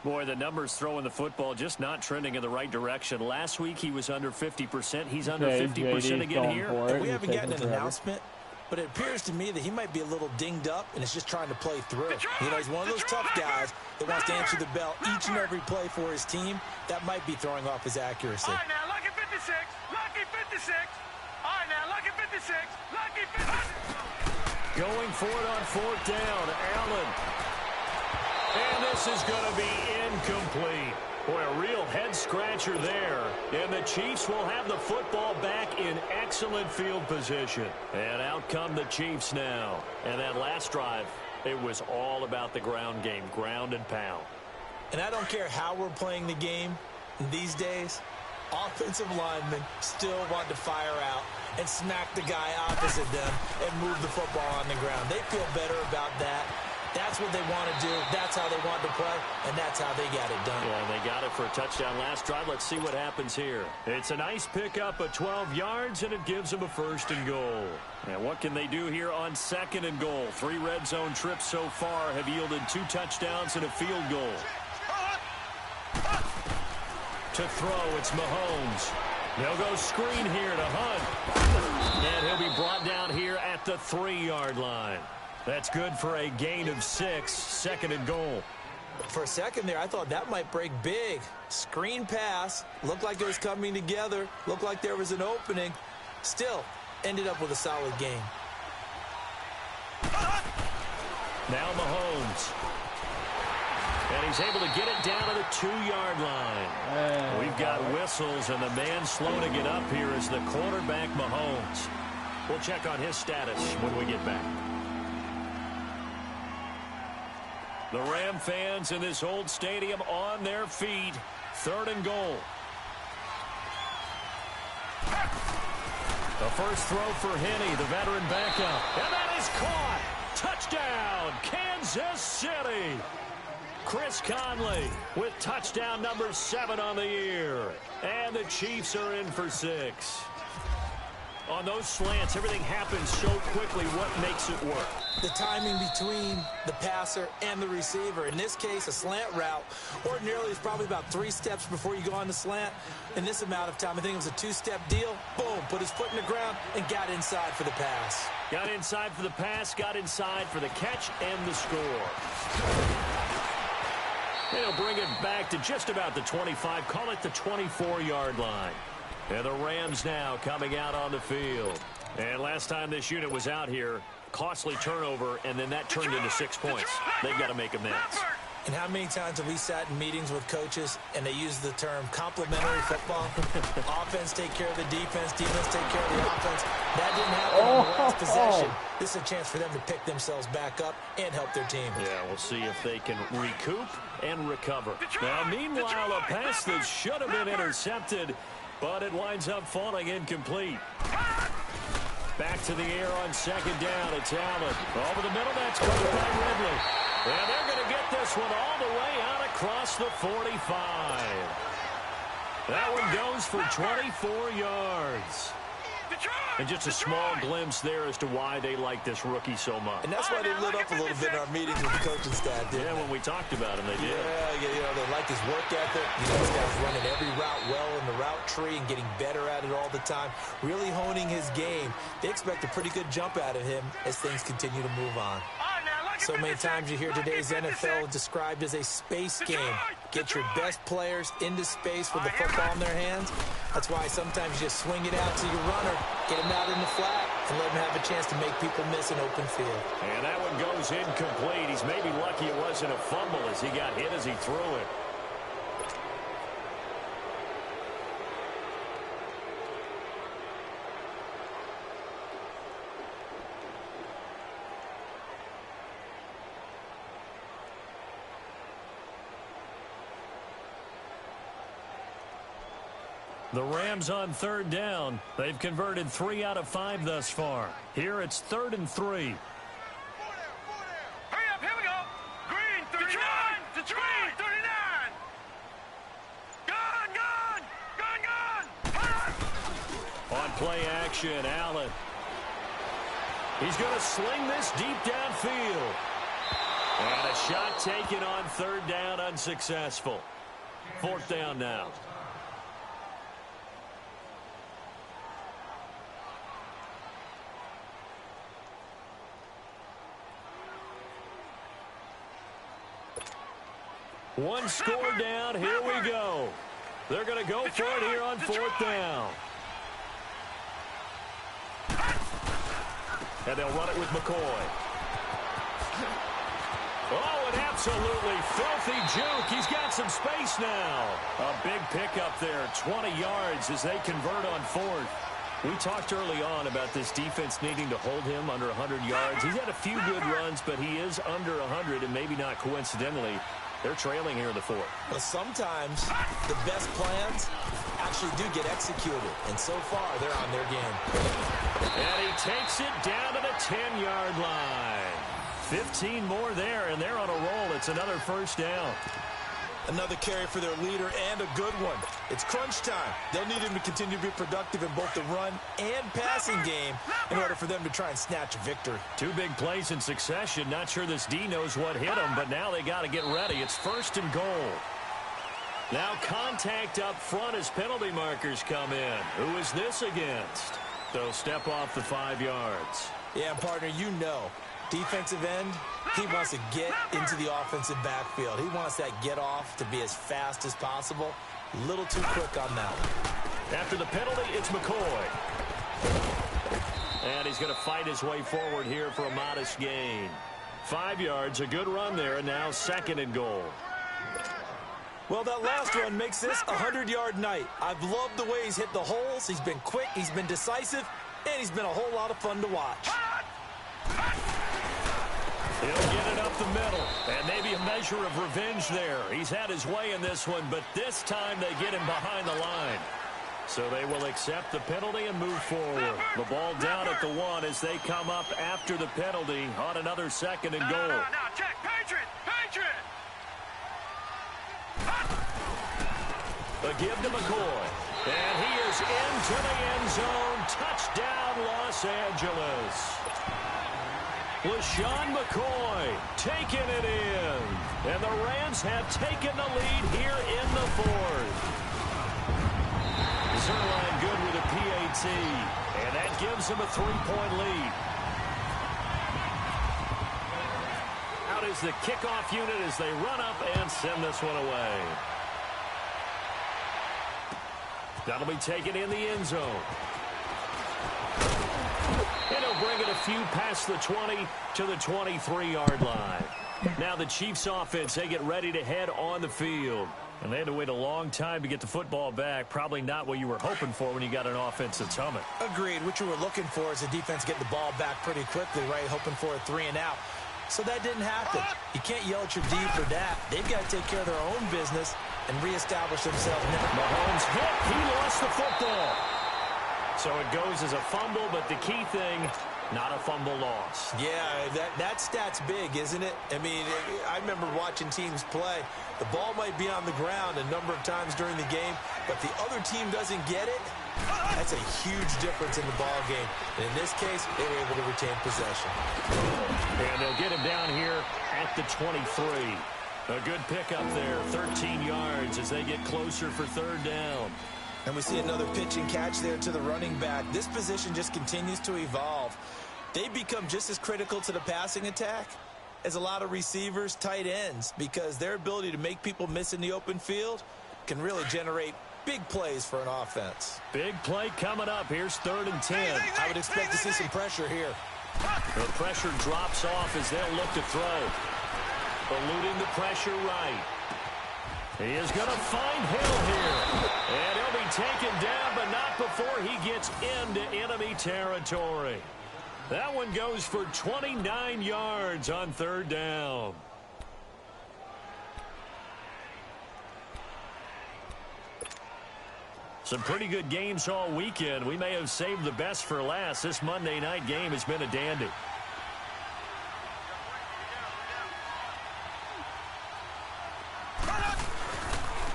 [SPEAKER 3] Boy, the numbers throwing the football just not trending in the right direction. Last week he was under 50%. He's under 50% again here.
[SPEAKER 5] We haven't gotten an announcement, but it appears to me that he might be a little dinged up and is just trying to play through. You know, he's one of those tough guys that wants to answer the bell each and every play for his team. That might be throwing off his accuracy.
[SPEAKER 6] All right, now, lucky 56. Lucky 56. All right, now, lucky 56. Lucky 56.
[SPEAKER 3] Going for it on fourth down. Allen. And this is going to be incomplete. Boy, a real head-scratcher there. And the Chiefs will have the football back in excellent field position. And out come the Chiefs now. And that last drive, it was all about the ground game, ground and pound.
[SPEAKER 5] And I don't care how we're playing the game these days, offensive linemen still want to fire out and smack the guy opposite them and move the football on the ground. They feel better about that. That's what they want to do. That's how they want to play, and that's how they got it done.
[SPEAKER 3] Yeah, they got it for a touchdown last drive. Let's see what happens here. It's a nice pickup of 12 yards, and it gives them a first and goal. And what can they do here on second and goal? 3 red zone trips so far have yielded 2 touchdowns and a field goal. To throw, it's Mahomes. They'll go screen here to Hunt. And he'll be brought down here at the 3-yard line. That's good for a gain of 6, second and goal.
[SPEAKER 5] For a second there, I thought that might break big. Screen pass, looked like it was coming together, looked like there was an opening. Still, ended up with a solid game.
[SPEAKER 3] Now Mahomes. And he's able to get it down to the 2-yard line. We've got whistles, and the man slow to get up here is the quarterback, Mahomes. We'll check on his status when we get back. The Ram fans in this old stadium on their feet. Third and goal. The first throw for Henney, the veteran backup. And that is caught. Touchdown, Kansas City. Chris Conley with touchdown number 7 on the year. And the Chiefs are in for 6. On those slants, everything happens so quickly. What makes it work?
[SPEAKER 5] The timing between the passer and the receiver. In this case, a slant route ordinarily is probably about 3 steps before you go on the slant. In this amount of time, I think it was a 2-step deal. Boom, put his foot in the ground and got inside for the pass.
[SPEAKER 3] Got inside for the pass, got inside for the catch and the score. They'll bring it back to just about the 25, call it the 24-yard line. And the Rams now coming out on the field. And last time this unit was out here, costly turnover, and then that turned into 6 points. They've got to make amends.
[SPEAKER 5] And how many times have we sat in meetings with coaches and they use the term complementary football? Offense take care of the defense, defense take care of the offense. That didn't happen on the last possession. This is a chance for them to pick themselves back up and help their team.
[SPEAKER 3] Yeah, we'll see if they can recoup and recover. Now, meanwhile, a pass that should have been intercepted, but it winds up falling incomplete. Back to the air on second down. It's Allen. Over the middle, that's covered by Ridley. And they're going to get this one all the way out across the 45. That one goes for 24 yards. And just a small glimpse there as to why they like this rookie so much.
[SPEAKER 5] And that's why they lit up a little bit in our meetings with the coaching staff, didn't they?
[SPEAKER 3] When we talked about him, they did.
[SPEAKER 5] Yeah, they like his work ethic. This guy's running every route well in the route tree and getting better at it all the time, really honing his game. They expect a pretty good jump out of him as things continue to move on. So many times you hear today's NFL described as a space game. Get your best players into space with the football in their hands. That's why sometimes you just swing it out to your runner, get him out in the flat, and let him have a chance to make people miss an open field.
[SPEAKER 3] And that one goes incomplete. He's maybe lucky it wasn't a fumble as he got hit as he threw it. The Rams on third down. They've converted 3 out of 5 thus far. Here it's 3rd and 3.
[SPEAKER 6] Hurry up, here we go. Green, 39. To green, 39. Gun.
[SPEAKER 3] On play action, Allen. He's going to sling this deep downfield. And a shot taken on 3rd down, unsuccessful. 4th down now. One score down. Here we go. They're going to go for it here on 4th down. And they'll run it with McCoy. Oh, an absolutely filthy juke. He's got some space now. A big pickup there, 20 yards as they convert on 4th. We talked early on about this defense needing to hold him under 100 yards. He's had a few good runs, but he is under 100, and maybe not coincidentally, they're trailing here in the 4th.
[SPEAKER 5] Well, sometimes the best plans actually do get executed, and so far they're on their game.
[SPEAKER 3] And he takes it down to the 10-yard line. 15 more there, and they're on a roll. It's another 1st down.
[SPEAKER 5] Another carry for their leader, and a good one. It's crunch time. They'll need him to continue to be productive in both the run and passing game in order for them to try and snatch a victory. 2 big plays in succession. Not sure this D knows what hit him, but now they got to get ready. It's 1st and goal. Now contact up front as penalty markers come in. Who is this against? They'll step off the 5 yards. Yeah, partner, you know. Defensive end, he wants to get into the offensive backfield. He wants that get off to be as fast as possible. A little too quick on that one. After the penalty, it's McCoy. And he's going to fight his way forward here for a modest gain. 5 yards, a good run there, and now 2nd and goal. Well, that last run makes this a 100-yard night. I've loved the way he's hit the holes. He's been quick, he's been decisive, and he's been a whole lot of fun to watch. He'll get it up the middle, and maybe a measure of revenge there. He's had his way in this one, but this time they get him behind the line. So they will accept the penalty and move forward. The ball down at the 1 as they come up after the penalty on another 2nd and goal.
[SPEAKER 6] Now, check. Patriot.
[SPEAKER 3] A give to McCoy. And he is into the end zone. Touchdown, Los Angeles. LaShawn McCoy taking it in. And the Rams have taken the lead here in the 4th. Zerline good with a PAT. And that gives him a 3-point lead. Out is the kickoff unit as they run up and send this one away. That'll be taken in the end zone. And he'll bring it a few past the 20 to the 23-yard line. Now the Chiefs offense, they get ready to head on the field. And they had to wait a long time to get the football back. Probably not what you were hoping for when you got an offense that's humming. Agreed. What you were looking for is the defense getting the ball back pretty quickly, right? Hoping for a 3 and out. So that didn't happen. You can't yell at your D for that. They've got to take care of their own business and reestablish themselves. Mahomes hit. He lost the football. So it goes as a fumble, but the key thing, Not a fumble loss.
[SPEAKER 5] Yeah, that stat's big, isn't it? I mean, I remember watching teams play. The ball might be on the ground a number of times during the game, but the other team doesn't get it. That's a huge difference in the ball game. And in this case, they were able to retain possession.
[SPEAKER 3] And they'll get him down here at the 23. A good pickup there, 13 yards as they get closer for third down.
[SPEAKER 5] And we see another pitch and catch there to the running back. This position just continues to evolve. They become just as critical to the passing attack as a lot of receivers, tight ends, because their ability to make people miss in the open field can really generate big plays for an offense.
[SPEAKER 3] Big play coming up. Here's 3rd and 10.
[SPEAKER 5] I would expect to see some pressure here.
[SPEAKER 3] The pressure drops off as they'll look to throw. Eluding the pressure right. He is going to find Hill here. And he'll be taken down, but not before he gets into enemy territory. That one goes for 29 yards on 3rd down. Some pretty good games all weekend. We may have saved the best for last. This Monday night game has been a dandy.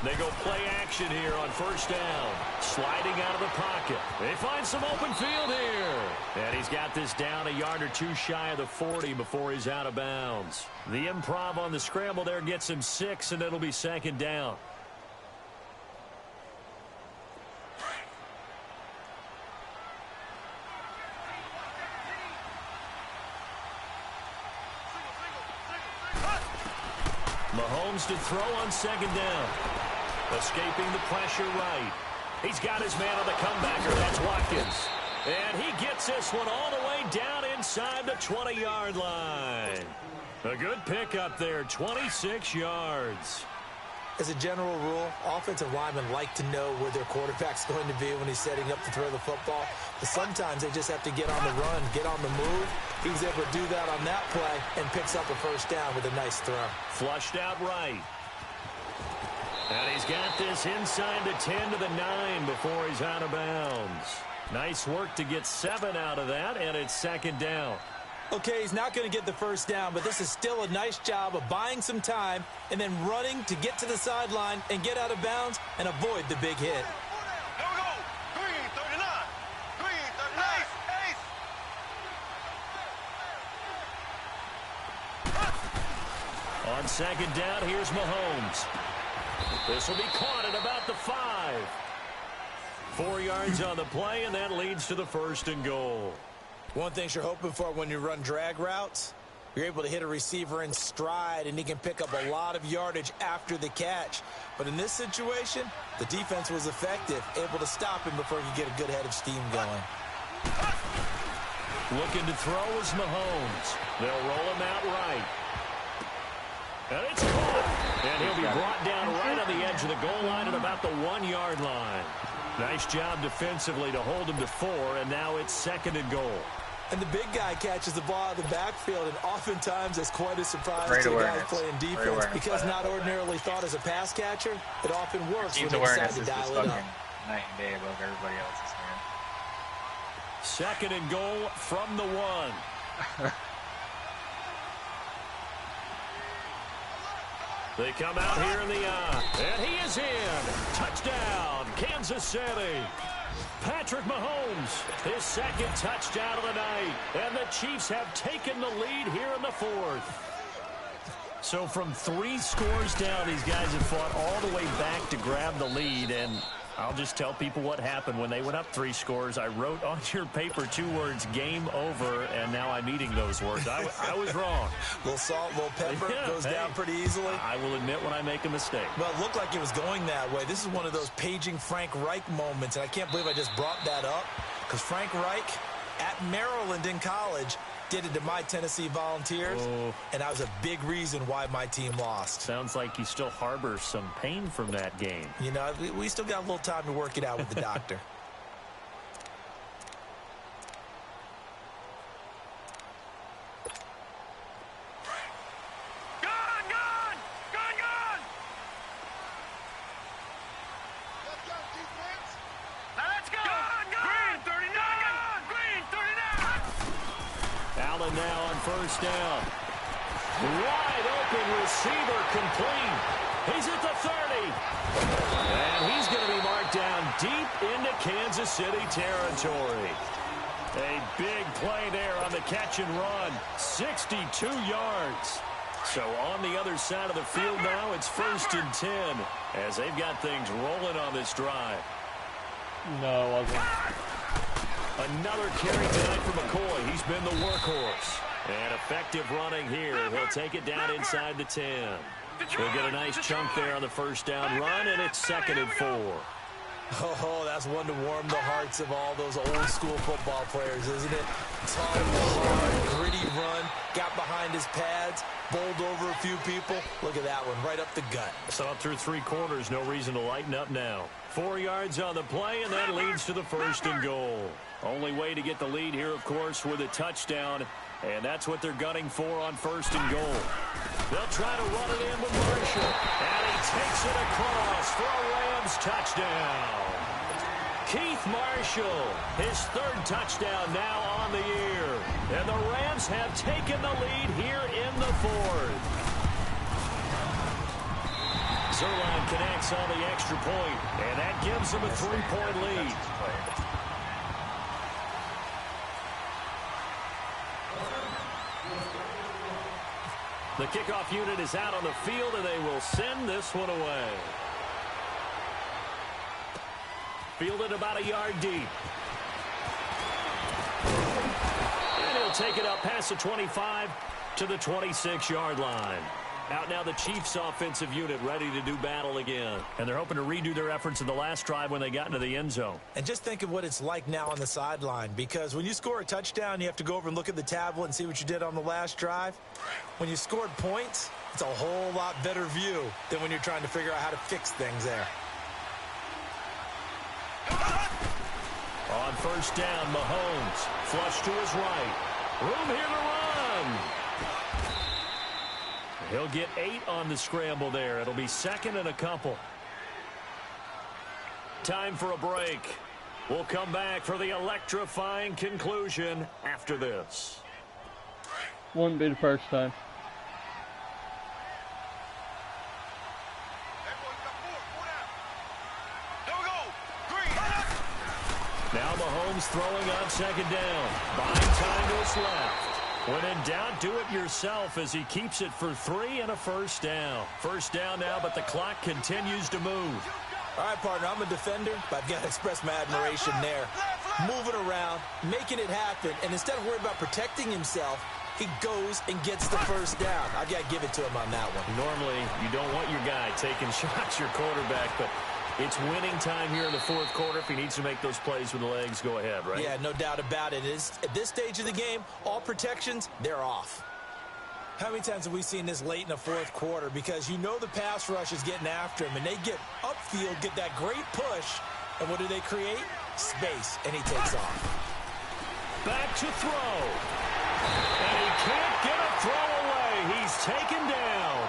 [SPEAKER 3] They go play action here on 1st down. Sliding out of the pocket. They find some open field here. And he's got this down a yard or two shy of the 40 before he's out of bounds. The improv on the scramble there gets him 6, and it'll be 2nd down. Mahomes to throw on 2nd down. Escaping the pressure right. He's got his man on the comebacker. That's Watkins. And he gets this one all the way down inside the 20-yard line. A good pickup there, 26 yards.
[SPEAKER 5] As a general rule, offensive linemen like to know where their quarterback's going to be when he's setting up to throw the football. But sometimes they just have to get on the run, get on the move. He was able to do that on that play and picks up a 1st down with a nice throw.
[SPEAKER 3] Flushed out right. And he's got this inside the 10 to the 9 before he's out of bounds. Nice work to get 7 out of that, and it's 2nd down.
[SPEAKER 5] Okay, he's not going to get the 1st down, but this is still a nice job of buying some time and then running to get to the sideline and get out of bounds and avoid the big hit.
[SPEAKER 6] Here we go. Green 39. Green 39.
[SPEAKER 3] On 2nd down, here's Mahomes. This will be caught at about the 5. 4 yards on the play, and that leads to the 1st and goal.
[SPEAKER 5] One thing you're hoping for when you run drag routes, you're able to hit a receiver in stride, and he can pick up a lot of yardage after the catch. But in this situation, the defense was effective, able to stop him before he could get a good head of steam going.
[SPEAKER 3] Looking to throw is Mahomes. They'll roll him out right. And it's caught. And he'll be brought down right on the edge of the goal line at about the 1-yard line. Nice job defensively to hold him to 4, and now it's 2nd and goal.
[SPEAKER 5] And the big guy catches the ball out of the backfield, and oftentimes it's quite a surprise to the guys playing defense because not ordinarily thought as a pass catcher, it often works when they decide to dial it up.
[SPEAKER 2] Night and day above everybody else's, man.
[SPEAKER 3] 2nd and goal from the 1. They come out here in the eye, and he is in. Touchdown, Kansas City. Patrick Mahomes, his 2nd touchdown of the night. And the Chiefs have taken the lead here in the 4th. So from 3 scores down, these guys have fought all the way back to grab the lead. And I'll just tell people what happened when they went up 3 scores. I wrote on your paper 2 words, game over, and now I'm eating those words. I was wrong.
[SPEAKER 5] A little salt, a little pepper, goes down pretty easily.
[SPEAKER 3] I will admit when I make a mistake.
[SPEAKER 5] Well, it looked like it was going that way. This is one of those paging Frank Reich moments, and I can't believe I just brought that up because Frank Reich at Maryland in college did it to my Tennessee Volunteers, and that was a big reason why my team lost.
[SPEAKER 3] Sounds like you still harbor some pain from that game.
[SPEAKER 5] You know, we still got a little time to work it out with the doctor.
[SPEAKER 3] Allen now on first down. Wide open receiver complete. He's at the 30. And he's going to be marked down deep into Kansas City territory. A big play there on the catch and run. 62 yards. So on the other side of the field now, it's 1st and 10 as they've got things rolling on this drive.
[SPEAKER 4] No, it wasn't.
[SPEAKER 3] Another carry tonight for McCoy. He's been the workhorse. And effective running here. He'll take it down inside the 10. He'll get a nice chunk there on the first down run, and it's 2nd and 4.
[SPEAKER 5] Oh, that's one to warm the hearts of all those old school football players, isn't it? Tough, hard, gritty run, got behind his pads, bowled over a few people. Look at that one, right up the gut.
[SPEAKER 3] So up through 3 quarters, no reason to lighten up now. 4 yards on the play, and that leads to the 1st and goal. Only way to get the lead here, of course, with a touchdown, and that's what they're gunning for on 1st and goal. They'll try to run it in with Marshall, and he takes it across for a Rams touchdown. Keith Marshall, his 3rd touchdown now on the year. And the Rams have taken the lead here in the 4th. Zerline connects on the extra point, and that gives them a 3-point lead. The kickoff unit is out on the field, and they will send this one away. Fielded about a yard deep. And he'll take it up past the 25 to the 26-yard line. Out now the Chiefs offensive unit ready to do battle again. And they're hoping to redo their efforts in the last drive when they got into the end zone.
[SPEAKER 5] And just think of what it's like now on the sideline, because when you score a touchdown, you have to go over and look at the tablet and see what you did on the last drive. When you scored points, it's a whole lot better view than when you're trying to figure out how to fix things there.
[SPEAKER 3] On first down, Mahomes flush to his right. Room here to run. He'll get 8 on the scramble there. It'll be 2nd and a couple. Time for a break. We'll come back for the electrifying conclusion after this.
[SPEAKER 4] Wouldn't be the first time.
[SPEAKER 3] Now Mahomes throwing on 2nd down. Buying time to his left. When in doubt, do it yourself as he keeps it for 3 and a first down. First down now, but the clock continues to move.
[SPEAKER 5] All right, partner, I'm a defender, but I've got to express my admiration there. Moving around, making it happen, and instead of worrying about protecting himself, he goes and gets the first down. I've got to give it to him on that one.
[SPEAKER 3] Normally, you don't want your guy taking shots, your quarterback, but it's winning time here in the 4th quarter. If he needs to make those plays with the legs, go ahead, right?
[SPEAKER 5] Yeah, no doubt about it. At this stage of the game, all protections, they're off. How many times have we seen this late in the 4th quarter? Because you know the pass rush is getting after him, and they get upfield, get that great push, and what do they create? Space, and he takes off.
[SPEAKER 3] Back to throw. And he can't get a throw away. He's taken down.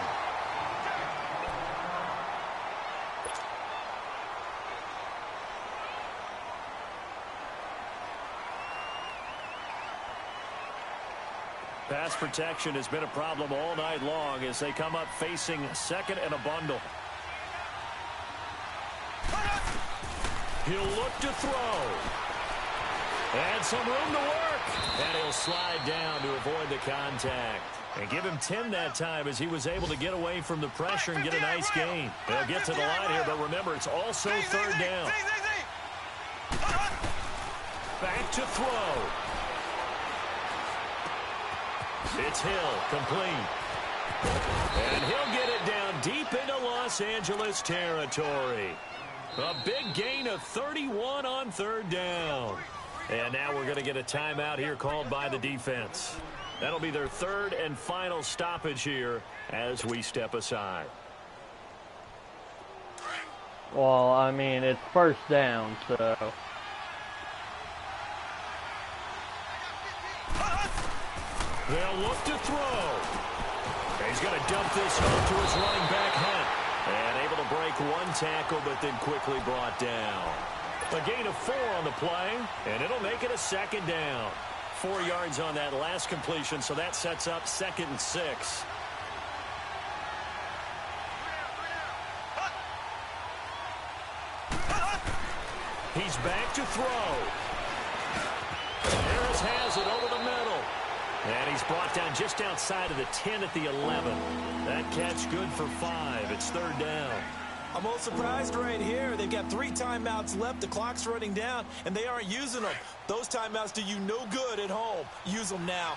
[SPEAKER 3] Pass protection has been a problem all night long as they come up facing 2nd and a bundle. He'll look to throw. And some room to work. And he'll slide down to avoid the contact. And give him 10 that time as he was able to get away from the pressure and get a nice gain. They'll get to the line here, but remember, it's also 3rd down. Back to throw. It's Hill, complete. And he'll get it down deep into Los Angeles territory. A big gain of 31 on 3rd down. And now we're going to get a timeout here called by the defense. That'll be their 3rd and final stoppage here as we step aside.
[SPEAKER 4] Well, I mean, it's 1st down, so...
[SPEAKER 3] They'll look to throw. He's going to dump this off to his running back, Hunt. And able to break 1 tackle, but then quickly brought down. A gain of 4 on the play, and it'll make it a 2nd down. 4 yards on that last completion, so that sets up 2nd and 6. He's back to throw. Harris has it over the middle. And he's brought down just outside of the 10 at the 11. That catch good for 5. It's 3rd down.
[SPEAKER 5] I'm most surprised right here. They've got 3 timeouts left. The clock's running down, and they aren't using them. Those timeouts do you no good at home. Use them now.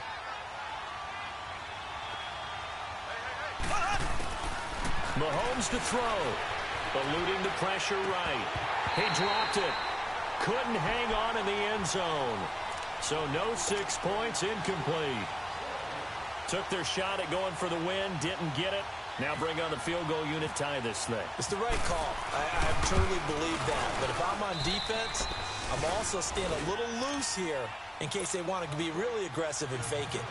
[SPEAKER 3] Mahomes to throw. Eluding the pressure right. He dropped it. Couldn't hang on in the end zone. So no 6 points, incomplete. Took their shot at going for the win, didn't get it. Now bring on the field goal unit, tie this thing.
[SPEAKER 5] It's the right call. I truly believe that. But if I'm on defense, I'm also staying a little loose here in case they want to be really aggressive and fake it.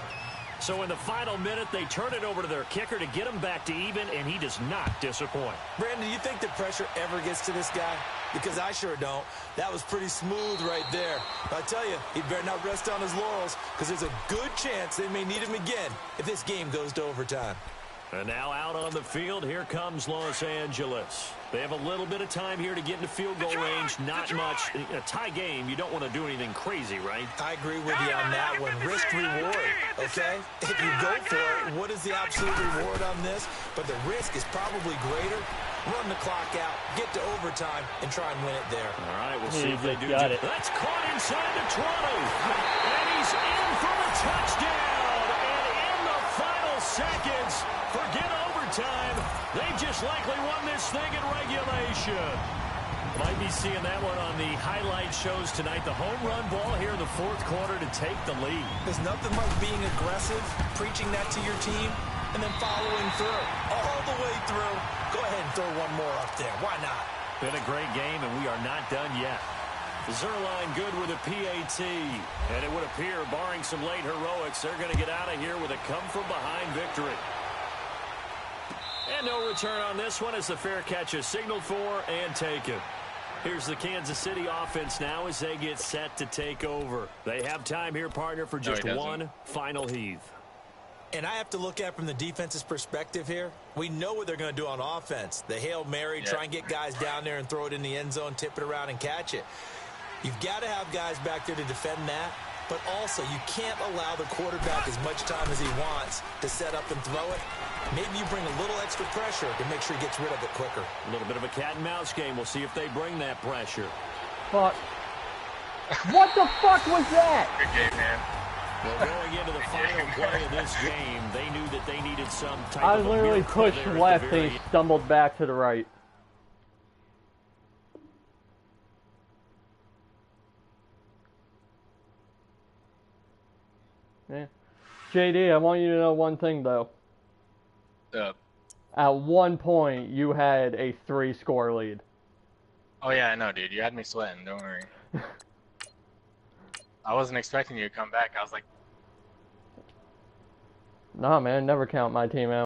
[SPEAKER 3] So in the final minute, they turn it over to their kicker to get him back to even, and he does not disappoint.
[SPEAKER 5] Brandon, do you think the pressure ever gets to this guy? Because I sure don't. That was pretty smooth right there. But I tell you, he better not rest on his laurels because there's a good chance they may need him again if this game goes to overtime.
[SPEAKER 3] And now out on the field, here comes Los Angeles. They have a little bit of time here to get into field goal range. Not much. In a tie game, you don't want to do anything crazy, right?
[SPEAKER 5] I agree with you on that one. Risk-reward, okay? If you go for it, what is the absolute reward on this? But the risk is probably greater. Run the clock out, get to overtime, and try and win it there.
[SPEAKER 3] All right, we'll see if they do. That's caught inside the 20. And he's in for a touchdown. And in the final seconds, forget overtime. They just likely won this thing in regulation. Might be seeing that one on the highlight shows tonight. The home run ball here in the 4th quarter to take the lead.
[SPEAKER 5] There's nothing like being aggressive, preaching that to your team, and then following through. All the way through. Go ahead and throw one more up there. Why not?
[SPEAKER 3] Been a great game, and we are not done yet. Zerline good with a PAT. And it would appear, barring some late heroics, they're going to get out of here with a come-from-behind victory. And no return on this one as the fair catch is signaled for and taken. Here's the Kansas City offense now as they get set to take over. They have time here, partner, for just one final heave.
[SPEAKER 5] And I have to look at it from the defense's perspective here. We know what they're going to do on offense. The Hail Mary, try and get guys down there and throw it in the end zone, tip it around and catch it. You've got to have guys back there to defend that. But also, you can't allow the quarterback as much time as he wants to set up and throw it. Maybe you bring a little extra pressure to make sure he gets rid of it quicker.
[SPEAKER 3] A little bit of a cat and mouse game. We'll see if they bring that pressure.
[SPEAKER 4] Fuck. What the fuck was that?
[SPEAKER 2] Good game, man.
[SPEAKER 3] Well, going into the final play of this game, they knew that they needed some type
[SPEAKER 4] I
[SPEAKER 3] of a
[SPEAKER 4] literally
[SPEAKER 3] miracle
[SPEAKER 4] pushed
[SPEAKER 3] there at
[SPEAKER 4] left
[SPEAKER 3] the very
[SPEAKER 4] and he stumbled back to the right. Yeah. JD, I want you to know one thing, though. At one point, you had a 3-score lead.
[SPEAKER 2] Oh, yeah, I know, dude. You had me sweating. Don't worry. I wasn't expecting you to come back. I was like...
[SPEAKER 4] Nah, man. Never count my team out.